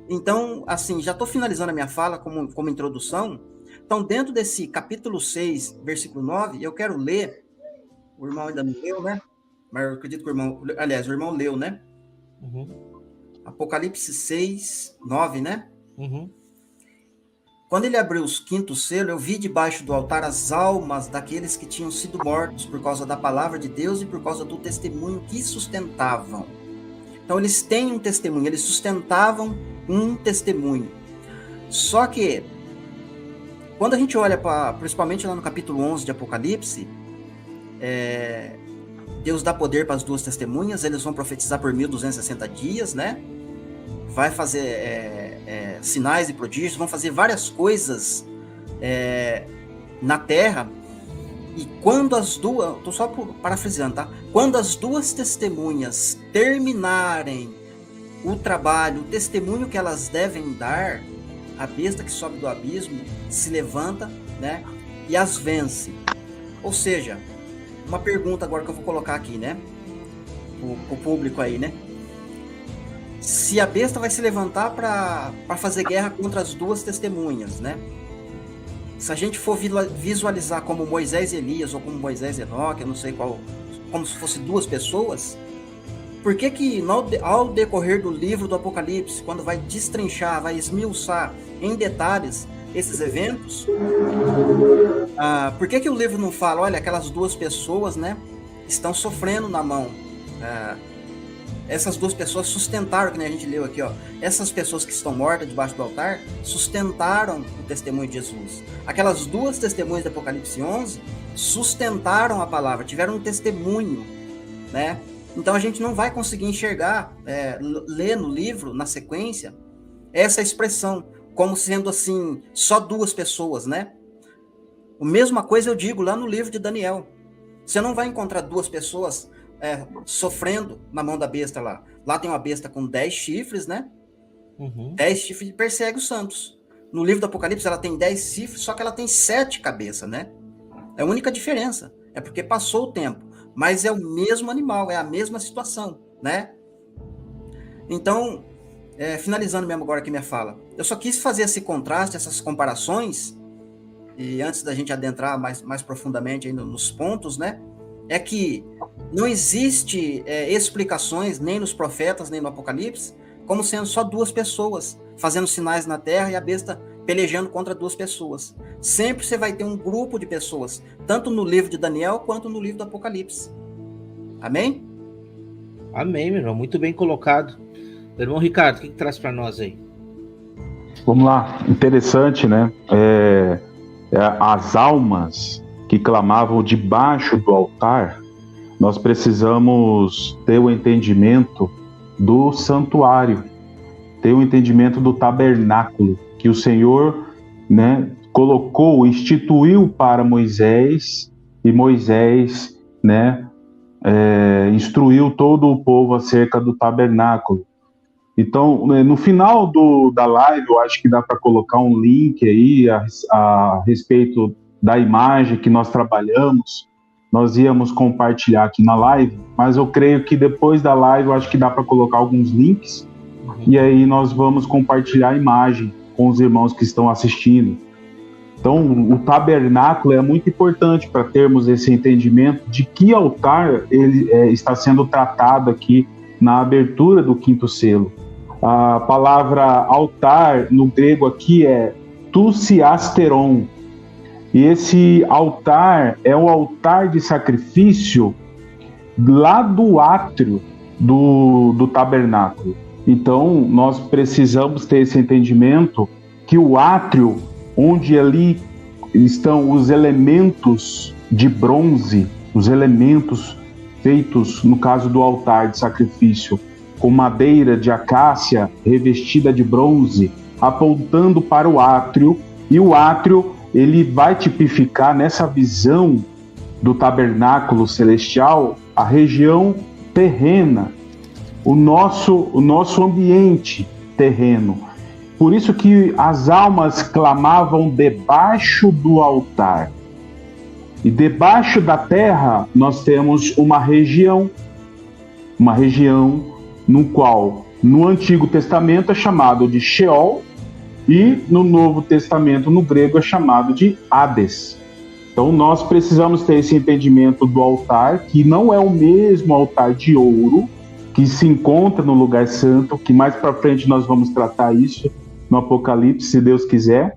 Então, assim, já estou finalizando a minha fala como introdução. Então, dentro desse capítulo 6, versículo 9, eu quero ler, o irmão ainda não leu, né? Mas eu acredito que o irmão leu, né? Uhum. Apocalipse 6, 9, né? Uhum. Quando ele abriu os quinto selo, eu vi debaixo do altar as almas daqueles que tinham sido mortos por causa da palavra de Deus e por causa do testemunho que sustentavam. Então, eles têm um testemunho, eles sustentavam um testemunho. Só que, quando a gente olha principalmente lá no capítulo 11 de Apocalipse, Deus dá poder para as duas testemunhas, eles vão profetizar por 1260 dias, né? Vai fazer sinais e prodígios, vão fazer várias coisas na terra. E quando as duas, estou só parafraseando, tá? Quando as duas testemunhas terminarem o trabalho, o testemunho que elas devem dar, a besta que sobe do abismo se levanta, né? E as vence. Ou seja, uma pergunta agora que eu vou colocar aqui, né? O público aí, né? Se a besta vai se levantar para fazer guerra contra as duas testemunhas, né? Se a gente for visualizar como Moisés e Elias, ou como Moisés e Enoque, eu não sei qual, como se fosse duas pessoas, por que ao decorrer do livro do Apocalipse, quando vai destrinchar, vai esmiuçar em detalhes esses eventos, por que o livro não fala, olha, aquelas duas pessoas, né, estão sofrendo na mão, essas duas pessoas sustentaram, que nem a gente leu aqui, ó, essas pessoas que estão mortas debaixo do altar sustentaram o testemunho de Jesus. Aquelas duas testemunhas do Apocalipse 11 sustentaram a palavra, tiveram um testemunho, né? Então a gente não vai conseguir enxergar, ler no livro, na sequência, essa expressão, como sendo assim, só duas pessoas, né? A mesma coisa eu digo lá no livro de Daniel. Você não vai encontrar duas pessoas sofrendo na mão da besta lá. Lá tem uma besta com 10 chifres, né? Uhum. 10 chifres e persegue os santos. No livro do Apocalipse ela tem 10 chifres, só que ela tem 7 cabeças, né? É a única diferença. É porque passou o tempo. Mas é o mesmo animal, é a mesma situação, né? Então, finalizando mesmo agora aqui minha fala, eu só quis fazer esse contraste, essas comparações, e antes da gente adentrar mais profundamente aí nos pontos, né? É que não existe explicações, nem nos profetas, nem no Apocalipse, como sendo só duas pessoas fazendo sinais na terra e a besta pelejando contra duas pessoas. Sempre você vai ter um grupo de pessoas, tanto no livro de Daniel quanto no livro do Apocalipse. Amém? Amém, meu irmão. Muito bem colocado. Irmão Ricardo, o que traz para nós aí? Vamos lá. Interessante, né? As almas que clamavam debaixo do altar, nós precisamos ter o entendimento do santuário, ter o entendimento do tabernáculo, que o Senhor, né, colocou, instituiu para Moisés, e Moisés, né, instruiu todo o povo acerca do tabernáculo. Então, no final da live, eu acho que dá para colocar um link aí a respeito da imagem que nós trabalhamos. Nós íamos compartilhar aqui na live, mas eu creio que depois da live, eu acho que dá para colocar alguns links, e aí nós vamos compartilhar a imagem com os irmãos que estão assistindo. Então, o tabernáculo é muito importante para termos esse entendimento de que altar ele está sendo tratado aqui na abertura do quinto selo. A palavra altar no grego aqui é tusiasteron. E esse altar é o altar de sacrifício lá do átrio do tabernáculo. Então, nós precisamos ter esse entendimento que o átrio, onde ali estão os elementos de bronze, os elementos feitos, no caso do altar de sacrifício, com madeira de acácia revestida de bronze, apontando para o átrio, e o átrio ele vai tipificar nessa visão do tabernáculo celestial a região terrena, o nosso ambiente, terreno. Por isso que as almas clamavam debaixo do altar. E debaixo da terra nós temos uma região no qual no Antigo Testamento é chamado de Sheol e no Novo Testamento, no grego, é chamado de Hades. Então nós precisamos ter esse entendimento do altar, que não é o mesmo altar de ouro que se encontra no lugar santo, que mais para frente nós vamos tratar isso no Apocalipse, se Deus quiser.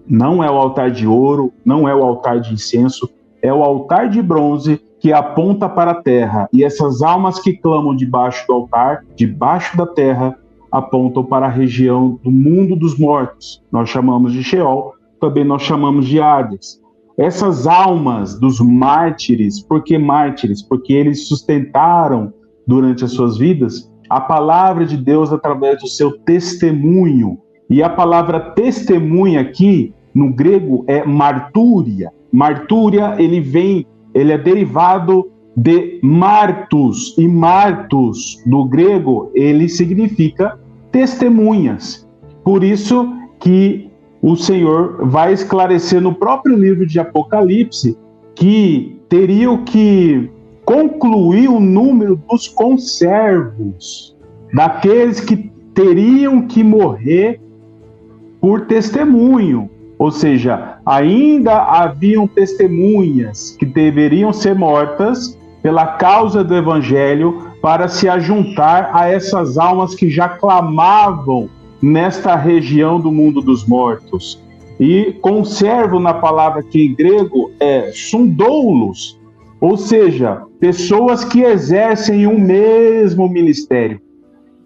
Não é o altar de ouro, não é o altar de incenso, é o altar de bronze que aponta para a terra. E essas almas que clamam debaixo do altar, debaixo da terra, apontam para a região do mundo dos mortos. Nós chamamos de Sheol, também nós chamamos de Hades. Essas almas dos mártires, por que mártires? Porque eles sustentaram durante as suas vidas a palavra de Deus através do seu testemunho. E a palavra testemunha aqui, no grego, é martúria. Martúria, ele é derivado de martus, e martus, do grego, ele significa testemunhas. Por isso que o Senhor vai esclarecer no próprio livro de Apocalipse que teriam que concluir o número dos conservos, daqueles que teriam que morrer por testemunho. Ou seja, ainda haviam testemunhas que deveriam ser mortas pela causa do Evangelho para se ajuntar a essas almas que já clamavam nesta região do mundo dos mortos. E conservo, na palavra aqui em grego, é sundoulos, ou seja, pessoas que exercem o mesmo ministério.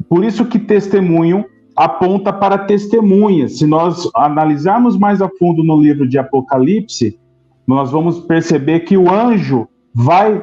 Por isso que testemunho aponta para testemunhas. Se nós analisarmos mais a fundo no livro de Apocalipse, nós vamos perceber que o anjo vai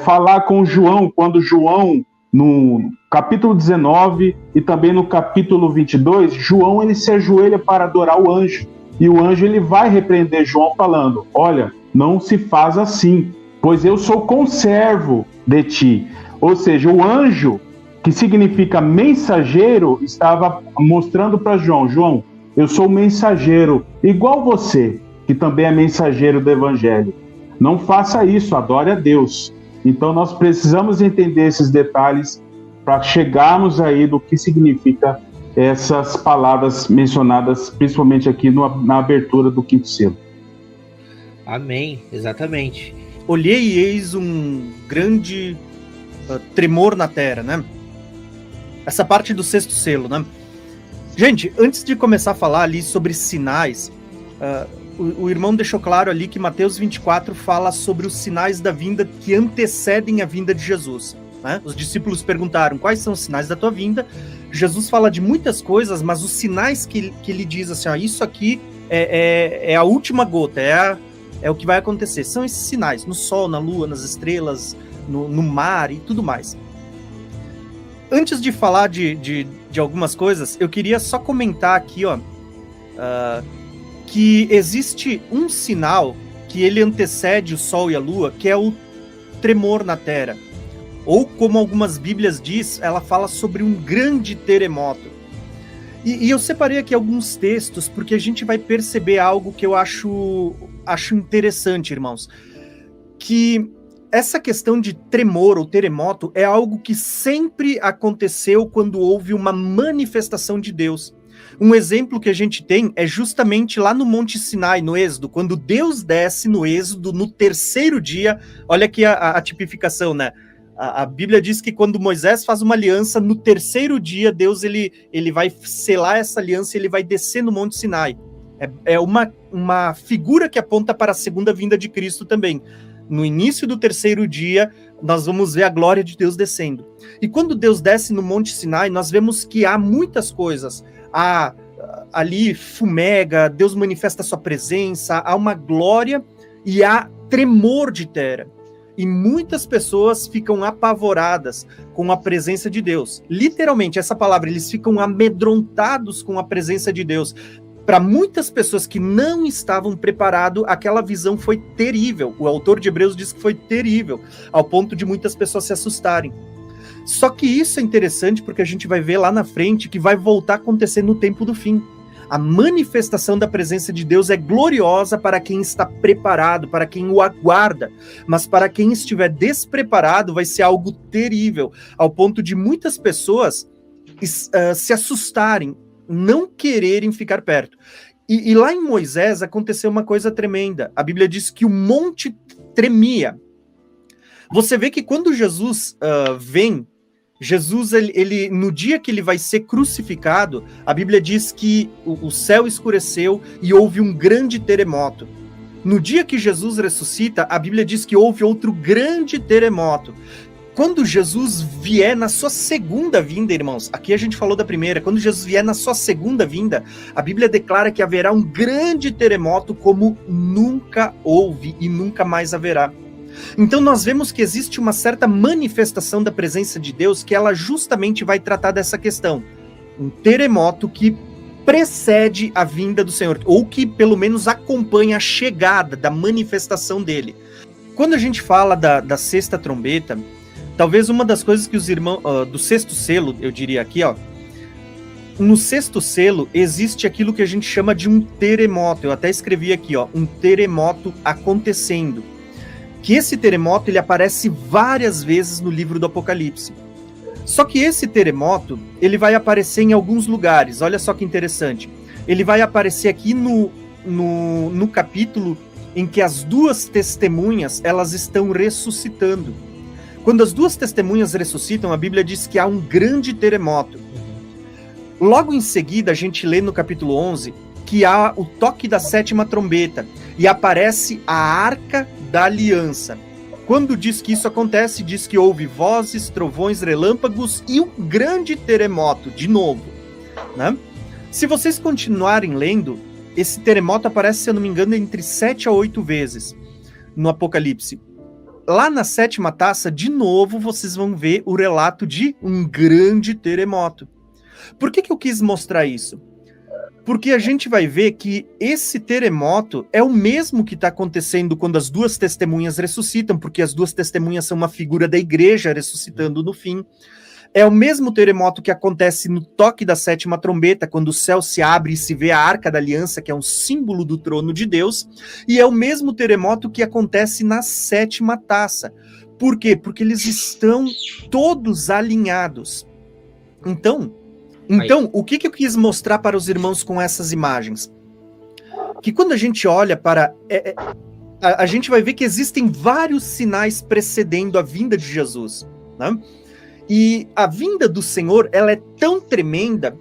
falar com João, quando João, no capítulo 19 e também no capítulo 22, João ele se ajoelha para adorar o anjo. E o anjo ele vai repreender João falando: olha, não se faz assim, pois eu sou conservo de ti. Ou seja, o anjo, que significa mensageiro, estava mostrando para João: João, eu sou mensageiro, igual você, que também é mensageiro do Evangelho. Não faça isso, adore a Deus. Então nós precisamos entender esses detalhes para chegarmos aí do que significa essas palavras mencionadas, principalmente aqui na abertura do quinto selo. Amém, exatamente. Olhei e eis um grande tremor na terra, né? Essa parte do sexto selo, né? Gente, antes de começar a falar ali sobre sinais, o irmão deixou claro ali que Mateus 24 fala sobre os sinais da vinda que antecedem a vinda de Jesus, né? Os discípulos perguntaram: quais são os sinais da tua vinda? Jesus fala de muitas coisas, mas os sinais que ele diz assim, isso aqui é a última gota, é o que vai acontecer. São esses sinais, no sol, na lua, nas estrelas, no mar e tudo mais. Antes de falar de algumas coisas, eu queria só comentar aqui, que existe um sinal que ele antecede o sol e a lua, que é o tremor na terra. Ou, como algumas bíblias diz, ela fala sobre um grande terremoto. E eu separei aqui alguns textos, porque a gente vai perceber algo que eu acho interessante, irmãos. Que essa questão de tremor ou terremoto é algo que sempre aconteceu quando houve uma manifestação de Deus. Um exemplo que a gente tem é justamente lá no Monte Sinai, no Êxodo, quando Deus desce no Êxodo no terceiro dia. Olha aqui a tipificação, né? A Bíblia diz que quando Moisés faz uma aliança, no terceiro dia, Deus ele vai selar essa aliança e ele vai descer no Monte Sinai. É uma figura que aponta para a segunda vinda de Cristo também. No início do terceiro dia, nós vamos ver a glória de Deus descendo. E quando Deus desce no Monte Sinai, nós vemos que há muitas coisas. Há ali fumega, Deus manifesta a sua presença, há uma glória e há tremor de terra. E muitas pessoas ficam apavoradas com a presença de Deus. Literalmente, essa palavra, eles ficam amedrontados com a presença de Deus. Para muitas pessoas que não estavam preparadas, aquela visão foi terrível. O autor de Hebreus diz que foi terrível, ao ponto de muitas pessoas se assustarem. Só que isso é interessante porque a gente vai ver lá na frente que vai voltar a acontecer no tempo do fim. A manifestação da presença de Deus é gloriosa para quem está preparado, para quem o aguarda. Mas para quem estiver despreparado, vai ser algo terrível, ao ponto de muitas pessoas se assustarem, não quererem ficar perto. E lá em Moisés aconteceu uma coisa tremenda. A Bíblia diz que o monte tremia. Você vê que quando Jesus vem, Jesus, ele, no dia que ele vai ser crucificado, a Bíblia diz que o céu escureceu e houve um grande terremoto. No dia que Jesus ressuscita, a Bíblia diz que houve outro grande terremoto. Quando Jesus vier na sua segunda vinda, irmãos, aqui a gente falou da primeira, quando Jesus vier na sua segunda vinda, a Bíblia declara que haverá um grande terremoto como nunca houve e nunca mais haverá. Então nós vemos que existe uma certa manifestação da presença de Deus que ela justamente vai tratar dessa questão. Um terremoto que precede a vinda do Senhor, ou que pelo menos acompanha a chegada da manifestação dele. Quando a gente fala da sexta trombeta, talvez uma das coisas que os irmãos... do sexto selo, eu diria aqui, ó. No sexto selo existe aquilo que a gente chama de um terremoto. Eu até escrevi aqui, ó, um terremoto acontecendo. Que esse terremoto ele aparece várias vezes no livro do Apocalipse. Só que esse terremoto ele vai aparecer em alguns lugares. Olha só que interessante. Ele vai aparecer aqui no capítulo em que as duas testemunhas elas estão ressuscitando. Quando as duas testemunhas ressuscitam, a Bíblia diz que há um grande terremoto. Logo em seguida, a gente lê no capítulo 11 que há o toque da sétima trombeta e aparece a Arca da Aliança. Quando diz que isso acontece, diz que houve vozes, trovões, relâmpagos e um grande terremoto, de novo. Né? Se vocês continuarem lendo, esse terremoto aparece, se eu não me engano, entre 7 a 8 vezes no Apocalipse. Lá na sétima taça, de novo, vocês vão ver o relato de um grande terremoto. Por que eu quis mostrar isso? Porque a gente vai ver que esse terremoto é o mesmo que está acontecendo quando as duas testemunhas ressuscitam, porque as duas testemunhas são uma figura da igreja ressuscitando no fim. É o mesmo terremoto que acontece no toque da sétima trombeta, quando o céu se abre e se vê a Arca da Aliança, que é um símbolo do trono de Deus. E é o mesmo terremoto que acontece na sétima taça. Por quê? Porque eles estão todos alinhados. Então, o que eu quis mostrar para os irmãos com essas imagens? Que quando a gente olha para... a gente vai ver que existem vários sinais precedendo a vinda de Jesus. Né? E a vinda do Senhor, ela é tão tremenda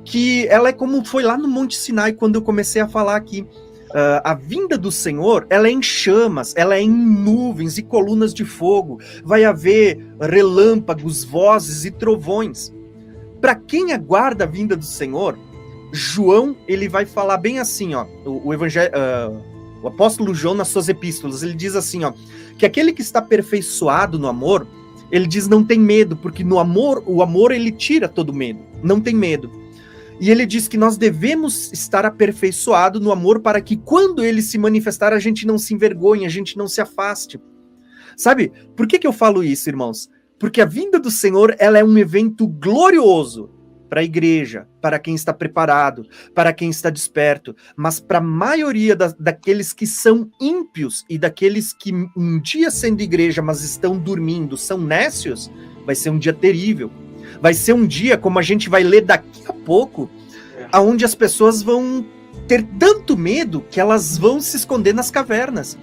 que ela é como foi lá no Monte Sinai, quando eu comecei a falar aqui. A vinda do Senhor, ela é em chamas, ela é em nuvens e colunas de fogo. Vai haver relâmpagos, vozes e trovões. Para quem aguarda a vinda do Senhor, João, ele vai falar bem assim, ó, o apóstolo João nas suas epístolas, ele diz assim, ó, que aquele que está aperfeiçoado no amor, ele diz não tem medo, porque no amor, o amor ele tira todo medo, não tem medo. E ele diz que nós devemos estar aperfeiçoado no amor para que quando ele se manifestar, a gente não se envergonhe, a gente não se afaste. Sabe, por que eu falo isso, irmãos? Porque a vinda do Senhor, ela é um evento glorioso para a igreja, para quem está preparado, para quem está desperto, mas para a maioria daqueles que são ímpios e daqueles que um dia sendo igreja, mas estão dormindo, são nécios, vai ser um dia terrível. Vai ser um dia, como a gente vai ler daqui a pouco, onde as pessoas vão ter tanto medo que elas vão se esconder nas cavernas,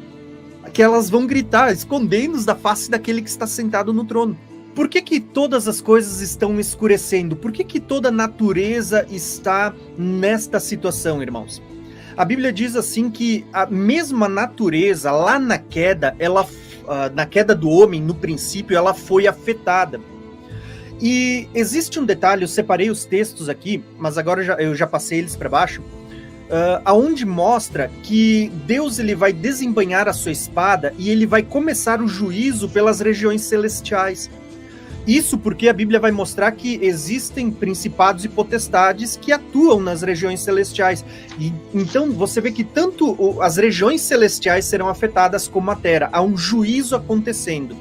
que elas vão gritar, escondendo-nos da face daquele que está sentado no trono. Por que todas as coisas estão escurecendo? Por que toda a natureza está nesta situação, irmãos? A Bíblia diz assim que a mesma natureza, lá na queda, na queda do homem, no princípio, ela foi afetada. E existe um detalhe, eu separei os textos aqui, mas agora eu já passei eles para baixo, aonde mostra que Deus ele vai desembainhar a sua espada e ele vai começar o juízo pelas regiões celestiais. Isso porque a Bíblia vai mostrar que existem principados e potestades que atuam nas regiões celestiais. E, então você vê que tanto as regiões celestiais serão afetadas como a terra. Há um juízo acontecendo.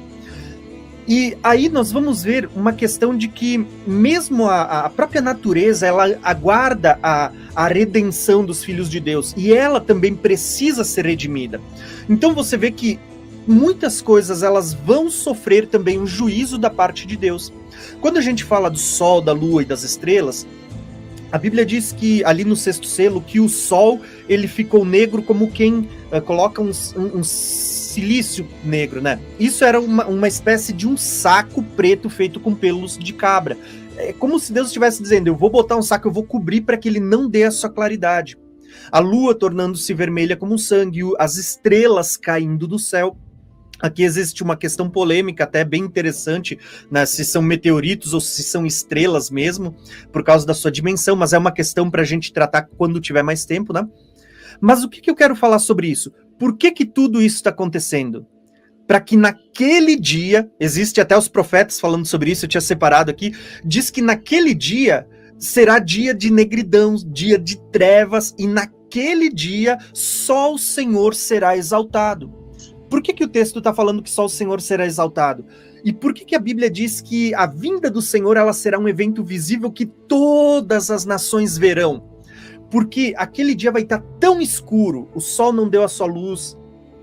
E aí nós vamos ver uma questão de que mesmo a própria natureza, ela aguarda a redenção dos filhos de Deus, e ela também precisa ser redimida. Então você vê que muitas coisas elas vão sofrer também um juízo da parte de Deus. Quando a gente fala do sol, da lua e das estrelas, a Bíblia diz que ali no 6º selo, que o sol ele ficou negro como quem coloca um silício negro, né? Isso era uma espécie de um saco preto feito com pelos de cabra. É como se Deus estivesse dizendo, eu vou botar um saco, eu vou cobrir para que ele não dê a sua claridade. A lua tornando-se vermelha como sangue, as estrelas caindo do céu. Aqui existe uma questão polêmica até bem interessante, né, se são meteoritos ou se são estrelas mesmo, por causa da sua dimensão, mas é uma questão para a gente tratar quando tiver mais tempo, né? Mas o que eu quero falar sobre isso? Por que tudo isso está acontecendo? Para que naquele dia, existe até os profetas falando sobre isso, eu tinha separado aqui, diz que naquele dia será dia de negridão, dia de trevas, e naquele dia só o Senhor será exaltado. Por que o texto está falando que só o Senhor será exaltado? E por que a Bíblia diz que a vinda do Senhor ela será um evento visível que todas as nações verão? Porque aquele dia vai estar tão escuro, o sol não deu a sua luz,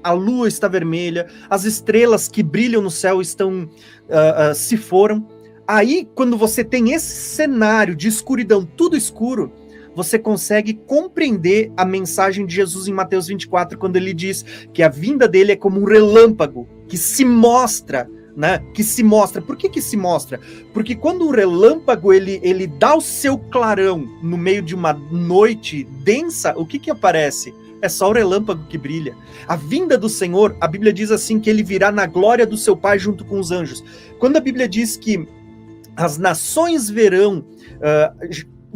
a lua está vermelha, as estrelas que brilham no céu se foram. Aí, quando você tem esse cenário de escuridão, tudo escuro, você consegue compreender a mensagem de Jesus em Mateus 24, quando ele diz que a vinda dele é como um relâmpago, que se mostra, né? Que se mostra. Por que se mostra? Porque quando o relâmpago ele dá o seu clarão no meio de uma noite densa, o que aparece? É só o relâmpago que brilha. A vinda do Senhor, a Bíblia diz assim, que ele virá na glória do seu Pai junto com os anjos. Quando a Bíblia diz que as nações verão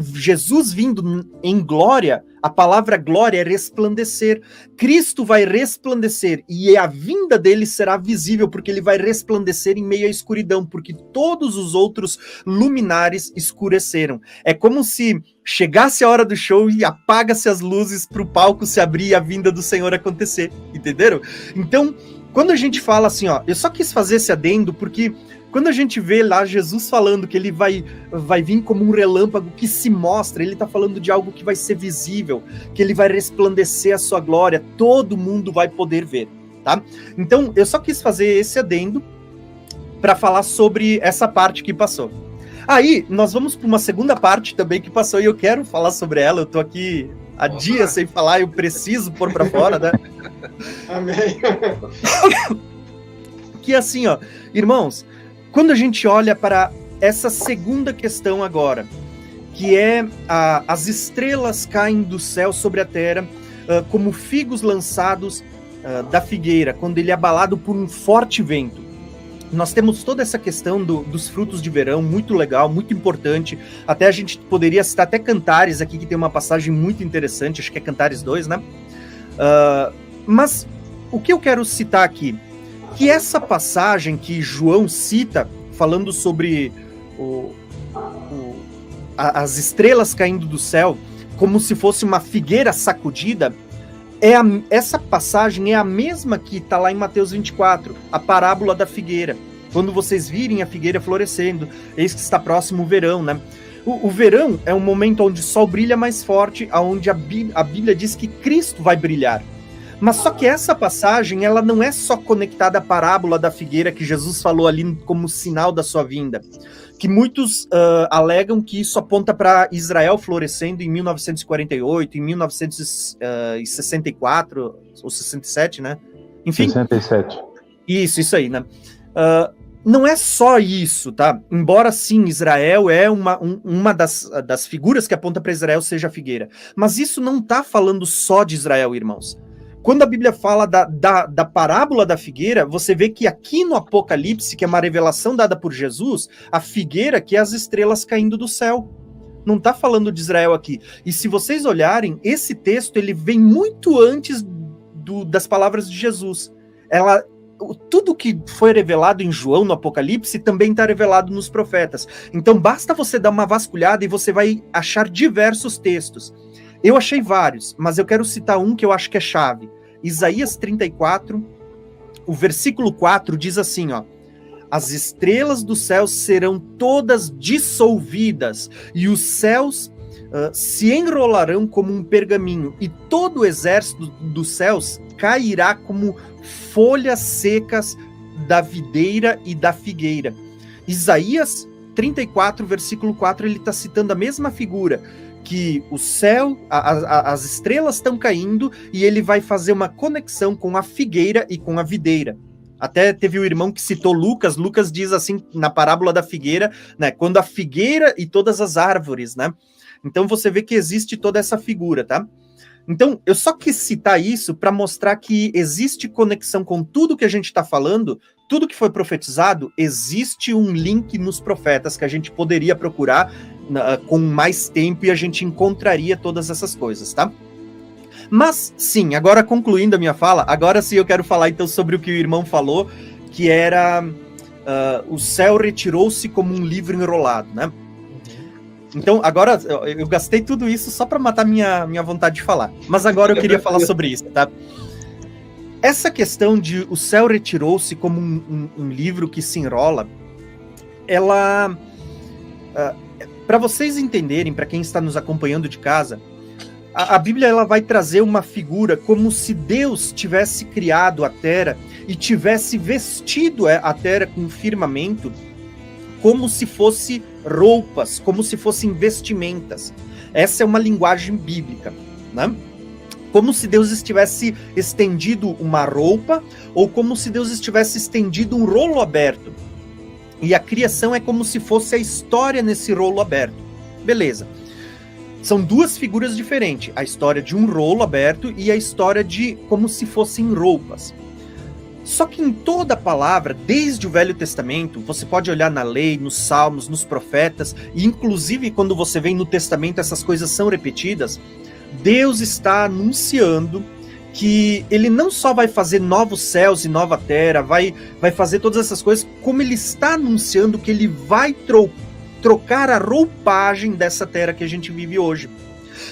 Jesus vindo em glória, a palavra glória é resplandecer. Cristo vai resplandecer e a vinda dele será visível, porque ele vai resplandecer em meio à escuridão, porque todos os outros luminares escureceram. É como se chegasse a hora do show e apaga-se as luzes para o palco se abrir e a vinda do Senhor acontecer, entenderam? Então, quando a gente fala assim, ó, eu só quis fazer esse adendo porque quando a gente vê lá Jesus falando que ele vai vir como um relâmpago que se mostra, ele está falando de algo que vai ser visível, que ele vai resplandecer a sua glória, todo mundo vai poder ver, tá? Então, eu só quis fazer esse adendo para falar sobre essa parte que passou. Aí, nós vamos para uma segunda parte também que passou e eu quero falar sobre ela, eu tô aqui há dias sem falar, eu preciso pôr para fora, né? Amém. Que assim, ó, irmãos, quando a gente olha para essa segunda questão agora, que é as estrelas caem do céu sobre a terra como figos lançados da figueira, quando ele é abalado por um forte vento. Nós temos toda essa questão dos frutos de verão, muito legal, muito importante. Até a gente poderia citar até Cantares aqui, que tem uma passagem muito interessante, acho que é Cantares 2, né? Mas o que eu quero citar aqui? Que essa passagem que João cita, falando sobre as estrelas caindo do céu, como se fosse uma figueira sacudida, essa passagem é a mesma que está lá em Mateus 24, a parábola da figueira. Quando vocês virem a figueira florescendo, eis que está próximo o verão, né? O verão é um momento onde o sol brilha mais forte, onde a Bíblia diz que Cristo vai brilhar. Mas só que essa passagem, ela não é só conectada à parábola da figueira que Jesus falou ali como sinal da sua vinda, que muitos alegam que isso aponta para Israel florescendo em 1948, em 1964 ou 67, né? Enfim. 67. Isso aí, né? Não é só isso, tá? Embora sim, Israel é uma das figuras que aponta para Israel seja a figueira. Mas isso não está falando só de Israel, irmãos. Quando a Bíblia fala da parábola da figueira, você vê que aqui no Apocalipse, que é uma revelação dada por Jesus, a figueira que é as estrelas caindo do céu. Não está falando de Israel aqui. E se vocês olharem, esse texto ele vem muito antes das palavras de Jesus. Tudo que foi revelado em João no Apocalipse também está revelado nos profetas. Então basta você dar uma vasculhada e você vai achar diversos textos. Eu achei vários, mas eu quero citar um que eu acho que é chave. Isaías 34, o versículo 4 diz assim, ó: as estrelas dos céus serão todas dissolvidas, e os céus se enrolarão como um pergaminho, e todo o exército dos céus cairá como folhas secas da videira e da figueira. Isaías 34, versículo 4, ele está citando a mesma figura, que o céu, as estrelas estão caindo, e ele vai fazer uma conexão com a figueira e com a videira. Até teve o irmão que citou Lucas. Lucas diz assim, na parábola da figueira, né, quando a figueira e todas as árvores, né? Então você vê que existe toda essa figura, tá? Então, eu só quis citar isso para mostrar que existe conexão com tudo que a gente está falando, tudo que foi profetizado, existe um link nos profetas que a gente poderia procurar com mais tempo, e a gente encontraria todas essas coisas, tá? Mas, sim, agora concluindo a minha fala, agora sim eu quero falar então sobre o que o irmão falou, que era o céu retirou-se como um livro enrolado, né? Então, agora, eu gastei tudo isso só para matar minha vontade de falar. Mas agora eu queria falar sobre isso, tá? Essa questão de o céu retirou-se como um livro que se enrola, ela... para vocês entenderem, para quem está nos acompanhando de casa, a Bíblia ela vai trazer uma figura como se Deus tivesse criado a terra e tivesse vestido a terra com firmamento, como se fosse roupas, como se fossem vestimentas. Essa é uma linguagem bíblica, né? Como se Deus estivesse estendido uma roupa, ou como se Deus estivesse estendido um rolo aberto. E a criação é como se fosse a história nesse rolo aberto. Beleza. São duas figuras diferentes. A história de um rolo aberto e a história de como se fossem roupas. Só que em toda a palavra, desde o Velho Testamento, você pode olhar na lei, nos salmos, nos profetas, e inclusive quando você vem no Testamento, essas coisas são repetidas. Deus está anunciando que ele não só vai fazer novos céus e nova terra, vai fazer todas essas coisas, como ele está anunciando que ele vai trocar a roupagem dessa terra que a gente vive hoje.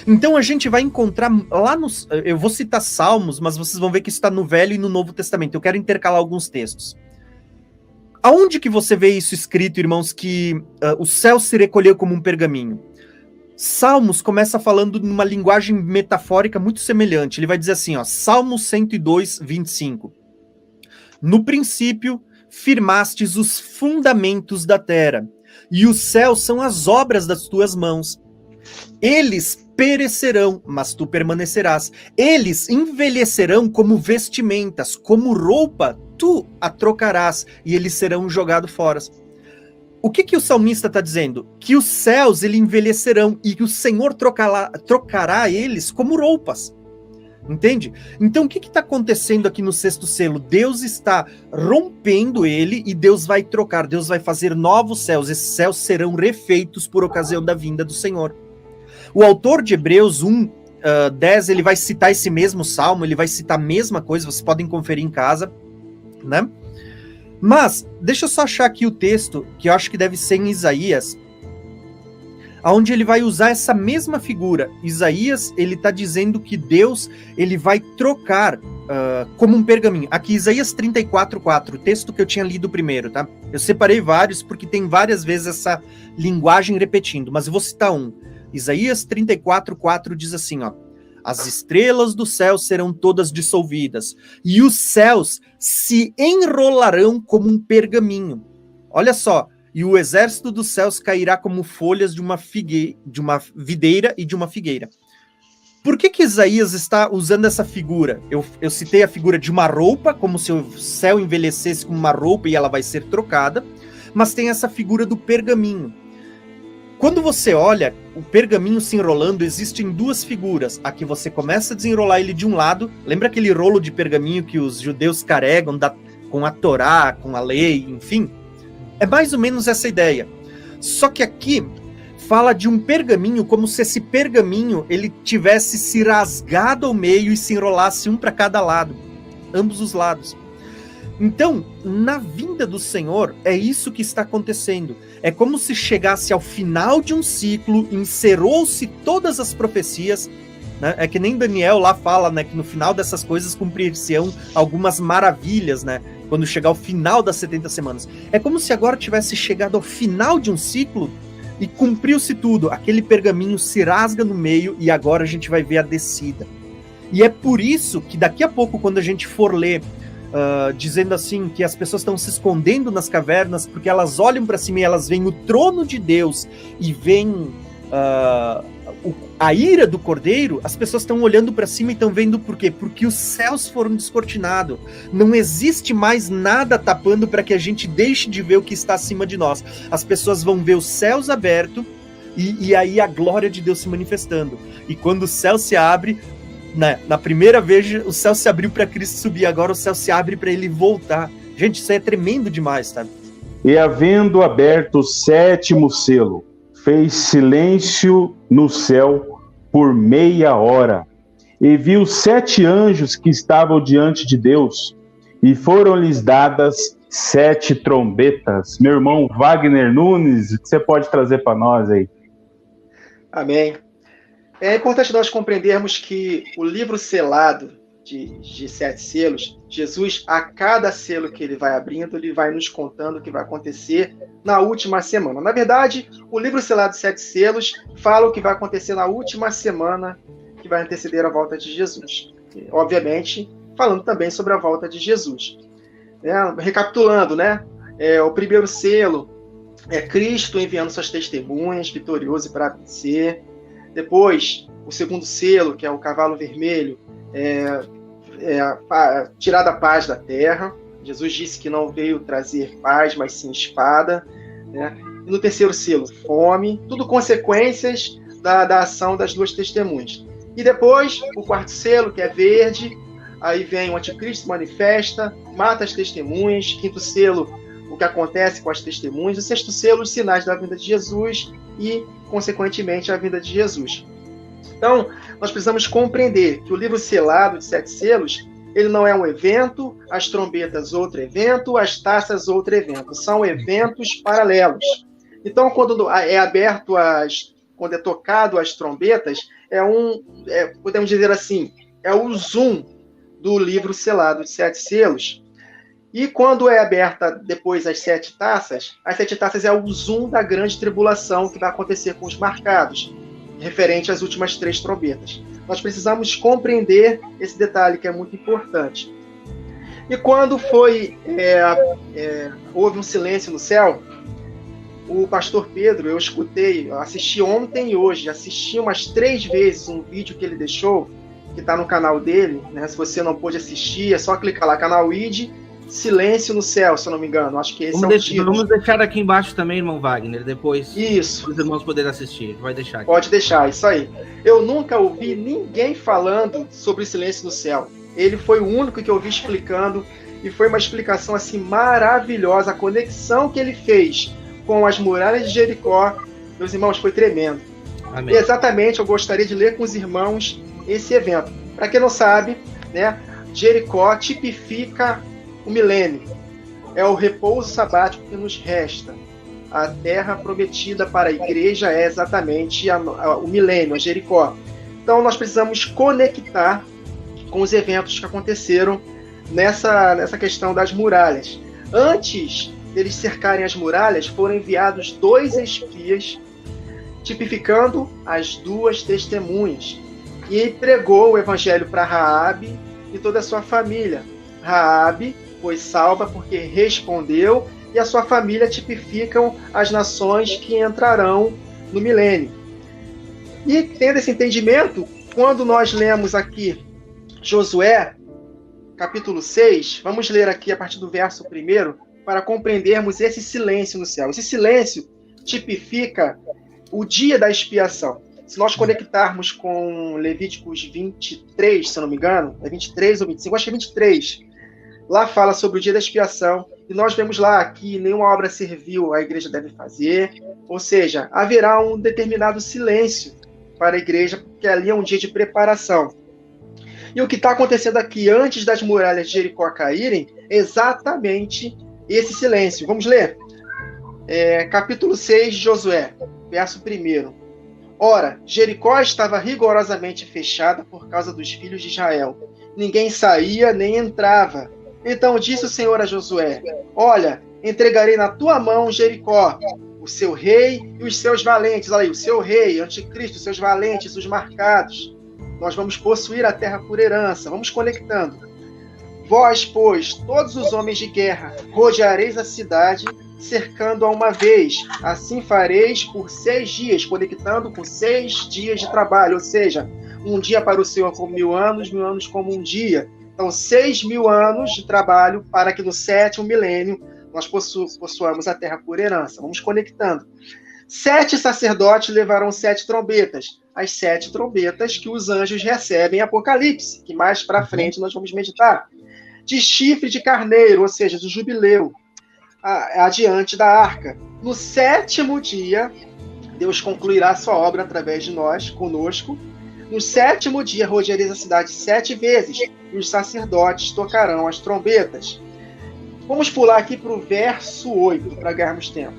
Então a gente vai encontrar lá nos... Eu vou citar Salmos, mas vocês vão ver que isso está no Velho e no Novo Testamento. Eu quero intercalar alguns textos. Aonde que você vê isso escrito, irmãos, que o céu se recolheu como um pergaminho? Salmos começa falando numa linguagem metafórica muito semelhante. Ele vai dizer assim, ó, Salmo 102, 25. No princípio, firmastes os fundamentos da terra, e os céus são as obras das tuas mãos. Eles perecerão, mas tu permanecerás. Eles envelhecerão como vestimentas, como roupa, tu a trocarás, e eles serão jogados fora. O que o salmista está dizendo? Que os céus ele envelhecerão e que o Senhor trocará eles como roupas. Entende? Então o que está acontecendo aqui no sexto selo? Deus está rompendo ele e Deus vai trocar, Deus vai fazer novos céus. Esses céus serão refeitos por ocasião da vinda do Senhor. O autor de Hebreus 1:10, ele vai citar esse mesmo salmo, ele vai citar a mesma coisa, vocês podem conferir em casa, né? Mas, deixa eu só achar aqui o texto, que eu acho que deve ser em Isaías, onde ele vai usar essa mesma figura. Isaías, ele está dizendo que Deus, ele vai trocar como um pergaminho. Aqui, Isaías 34:4, o texto que eu tinha lido primeiro, tá? Eu separei vários, porque tem várias vezes essa linguagem repetindo, mas eu vou citar um. Isaías 34:4 diz assim, ó, as estrelas do céu serão todas dissolvidas, e os céus se enrolarão como um pergaminho. Olha só, e o exército dos céus cairá como folhas de uma videira e de uma figueira. Por que Isaías está usando essa figura? Eu citei a figura de uma roupa, como se o céu envelhecesse como uma roupa e ela vai ser trocada, mas tem essa figura do pergaminho. Quando você olha o pergaminho se enrolando, existem duas figuras. A que você começa a desenrolar ele de um lado, lembra aquele rolo de pergaminho que os judeus carregam com a Torá, com a lei, enfim? É mais ou menos essa ideia. Só que aqui fala de um pergaminho como se esse pergaminho ele tivesse se rasgado ao meio e se enrolasse um para cada lado, ambos os lados. Então, na vinda do Senhor, é isso que está acontecendo. É como se chegasse ao final de um ciclo, encerrou-se todas as profecias, né? É que nem Daniel lá fala, né, que no final dessas coisas cumprir-se-ão algumas maravilhas, né? Quando chegar ao final das 70 semanas. É como se agora tivesse chegado ao final de um ciclo e cumpriu-se tudo. Aquele pergaminho se rasga no meio e agora a gente vai ver a descida. E é por isso que daqui a pouco, quando a gente for ler dizendo assim que as pessoas estão se escondendo nas cavernas porque elas olham para cima e elas veem o trono de Deus e veem a ira do Cordeiro, as pessoas estão olhando para cima e estão vendo por quê? Porque os céus foram descortinados. Não existe mais nada tapando para que a gente deixe de ver o que está acima de nós. As pessoas vão ver os céus abertos e aí a glória de Deus se manifestando. E quando o céu se abre, na primeira vez o céu se abriu para Cristo subir, agora o céu se abre para ele voltar. Gente, isso é tremendo demais, tá? E havendo aberto o 7º selo, fez silêncio no céu por meia hora, e viu 7 anjos que estavam diante de Deus, e foram-lhes dadas 7 trombetas. Meu irmão Wagner Nunes, o que você pode trazer para nós aí? Amém. É importante nós compreendermos que o livro selado de 7 selos, Jesus, a cada selo que ele vai abrindo, ele vai nos contando o que vai acontecer na última semana. Na verdade, o livro selado de 7 selos fala o que vai acontecer na última semana que vai anteceder a volta de Jesus. E, obviamente, falando também sobre a volta de Jesus. Recapitulando, né? O primeiro selo é Cristo enviando suas testemunhas, vitorioso para vencer. Depois, o segundo selo, que é o cavalo vermelho, tirar a paz da terra. Jesus disse que não veio trazer paz, mas sim espada. Né? E no terceiro selo, fome. Tudo consequências da ação das 2 testemunhas. E depois, o quarto selo, que é verde. Aí vem o anticristo, manifesta, mata as testemunhas. Quinto selo, o que acontece com as testemunhas. O sexto selo, os sinais da vinda de Jesus e, consequentemente, a vinda de Jesus. Então, nós precisamos compreender que o livro selado de 7 selos, ele não é um evento, as trombetas outro evento, as taças outro evento. São eventos paralelos. Então, quando é aberto quando é tocado as trombetas, podemos dizer assim, é o zoom do livro selado de 7 selos. E quando é aberta depois as 7 taças é o zoom da grande tribulação que vai acontecer com os marcados, referente às últimas 3 trombetas. Nós precisamos compreender esse detalhe que é muito importante. E quando houve um silêncio no céu, o pastor Pedro, eu assisti ontem e hoje, assisti umas 3 vezes um vídeo que ele deixou, que está no canal dele, né? Se você não pôde assistir, é só clicar lá, canal ID, Silêncio no Céu, se eu não me engano. Acho que esse vamos deixar aqui embaixo também, irmão Wagner, depois isso. Os irmãos poderem assistir. Vai deixar aqui. Pode deixar, isso aí. Eu nunca ouvi ninguém falando sobre Silêncio no Céu. Ele foi o único que eu vi explicando, e foi uma explicação assim maravilhosa. A conexão que ele fez com as muralhas de Jericó, meus irmãos, foi tremendo. Amém. E exatamente, eu gostaria de ler com os irmãos esse evento. Para quem não sabe, né, Jericó tipifica o milênio. É o repouso sabático que nos resta. A terra prometida para a igreja é exatamente o milênio, a Jericó. Então nós precisamos conectar com os eventos que aconteceram nessa questão das muralhas. Antes deles cercarem as muralhas, foram enviados 2 espias, tipificando as 2 testemunhas, e entregou o evangelho para Raabe e toda a sua família. Raabe foi salva porque respondeu, e a sua família tipificam as nações que entrarão no milênio. E tendo esse entendimento, quando nós lemos aqui Josué, capítulo 6, vamos ler aqui a partir do verso 1, para compreendermos esse silêncio no céu. Esse silêncio tipifica o dia da expiação. Se nós conectarmos com Levíticos 23, se eu não me engano, é 23 ou 25, acho que é 23, lá fala sobre o dia da expiação, e nós vemos lá que nenhuma obra servil a igreja deve fazer, ou seja, haverá um determinado silêncio para a igreja, porque ali é um dia de preparação. E o que está acontecendo aqui antes das muralhas de Jericó caírem é exatamente esse silêncio. Vamos ler? Capítulo 6 de Josué, verso 1. Ora, Jericó estava rigorosamente fechada por causa dos filhos de Israel. Ninguém saía nem entrava. Então disse o Senhor a Josué: olha, entregarei na tua mão Jericó, o seu rei e os seus valentes. Olha aí, o seu rei, anticristo, os seus valentes, os marcados. Nós vamos possuir a terra por herança. Vamos conectando. Vós, pois, todos os homens de guerra, rodeareis a cidade, cercando-a uma vez. Assim fareis por 6 dias, conectando com 6 dias de trabalho. Ou seja, um dia para o Senhor como 1000 anos, 1000 anos como um dia. Então, 6.000 anos de trabalho para que no 7º milênio nós possuamos a terra por herança. Vamos conectando. 7 sacerdotes levarão 7 trombetas. As 7 trombetas que os anjos recebem em Apocalipse, que mais para frente nós vamos meditar. De chifre de carneiro, ou seja, do jubileu, adiante da arca. No 7º dia, Deus concluirá a sua obra através de nós, conosco. No 7º dia, rodeareis a cidade 7 vezes, e os sacerdotes tocarão as trombetas. Vamos pular aqui para o verso 8, para ganharmos tempo.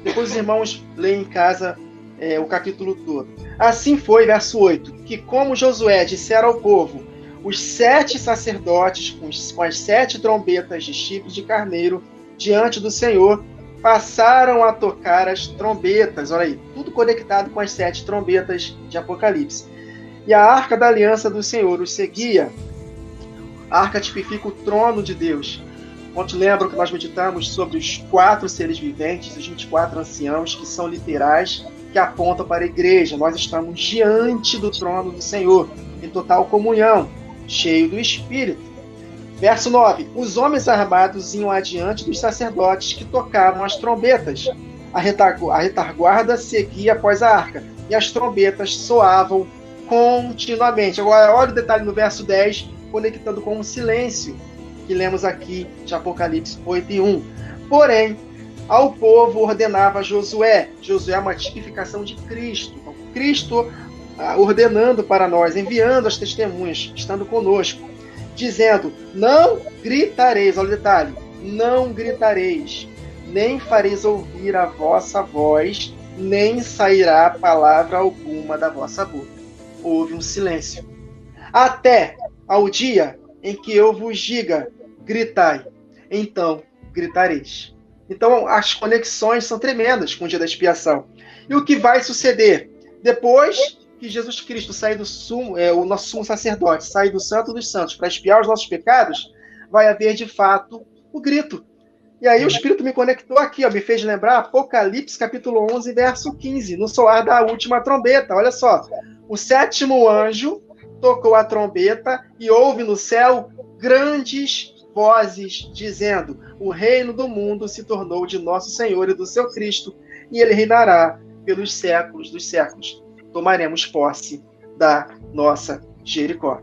Depois os irmãos leem em casa o capítulo todo. Assim foi, verso 8, que como Josué dissera ao povo, os 7 sacerdotes com as 7 trombetas de chifre de carneiro diante do Senhor passaram a tocar as trombetas. Olha aí, tudo conectado com as 7 trombetas de Apocalipse. E a arca da aliança do Senhor os seguia. A arca tipifica o trono de Deus. Ontem lembram que nós meditamos sobre os 4 seres viventes, os 24 anciãos, que são literais, que apontam para a igreja. Nós estamos diante do trono do Senhor, em total comunhão, cheio do Espírito. Verso 9. Os homens armados iam adiante dos sacerdotes que tocavam as trombetas. A retaguarda seguia após a arca, e as trombetas soavam continuamente. Agora, olha o detalhe no verso 10, conectando com o silêncio que lemos aqui de Apocalipse 8:1. Porém, ao povo ordenava Josué. Josué é uma tipificação de Cristo. Então, Cristo ordenando para nós, enviando as testemunhas, estando conosco, dizendo: não gritareis, olha o detalhe, não gritareis, nem fareis ouvir a vossa voz, nem sairá palavra alguma da vossa boca. Houve um silêncio. Até ao dia em que eu vos diga, gritai, então gritareis. Então, as conexões são tremendas com o dia da expiação. E o que vai suceder? Depois que Jesus Cristo sair do o nosso sumo sacerdote, sair do Santo dos Santos para expiar os nossos pecados, vai haver, de fato, o grito. E aí o Espírito me conectou aqui, me fez lembrar Apocalipse, capítulo 11, verso 15, no soar da última trombeta. Olha só, o 7º anjo tocou a trombeta e houve no céu grandes vozes dizendo: o reino do mundo se tornou de nosso Senhor e do seu Cristo, e ele reinará pelos séculos dos séculos. Tomaremos posse da nossa Jericó.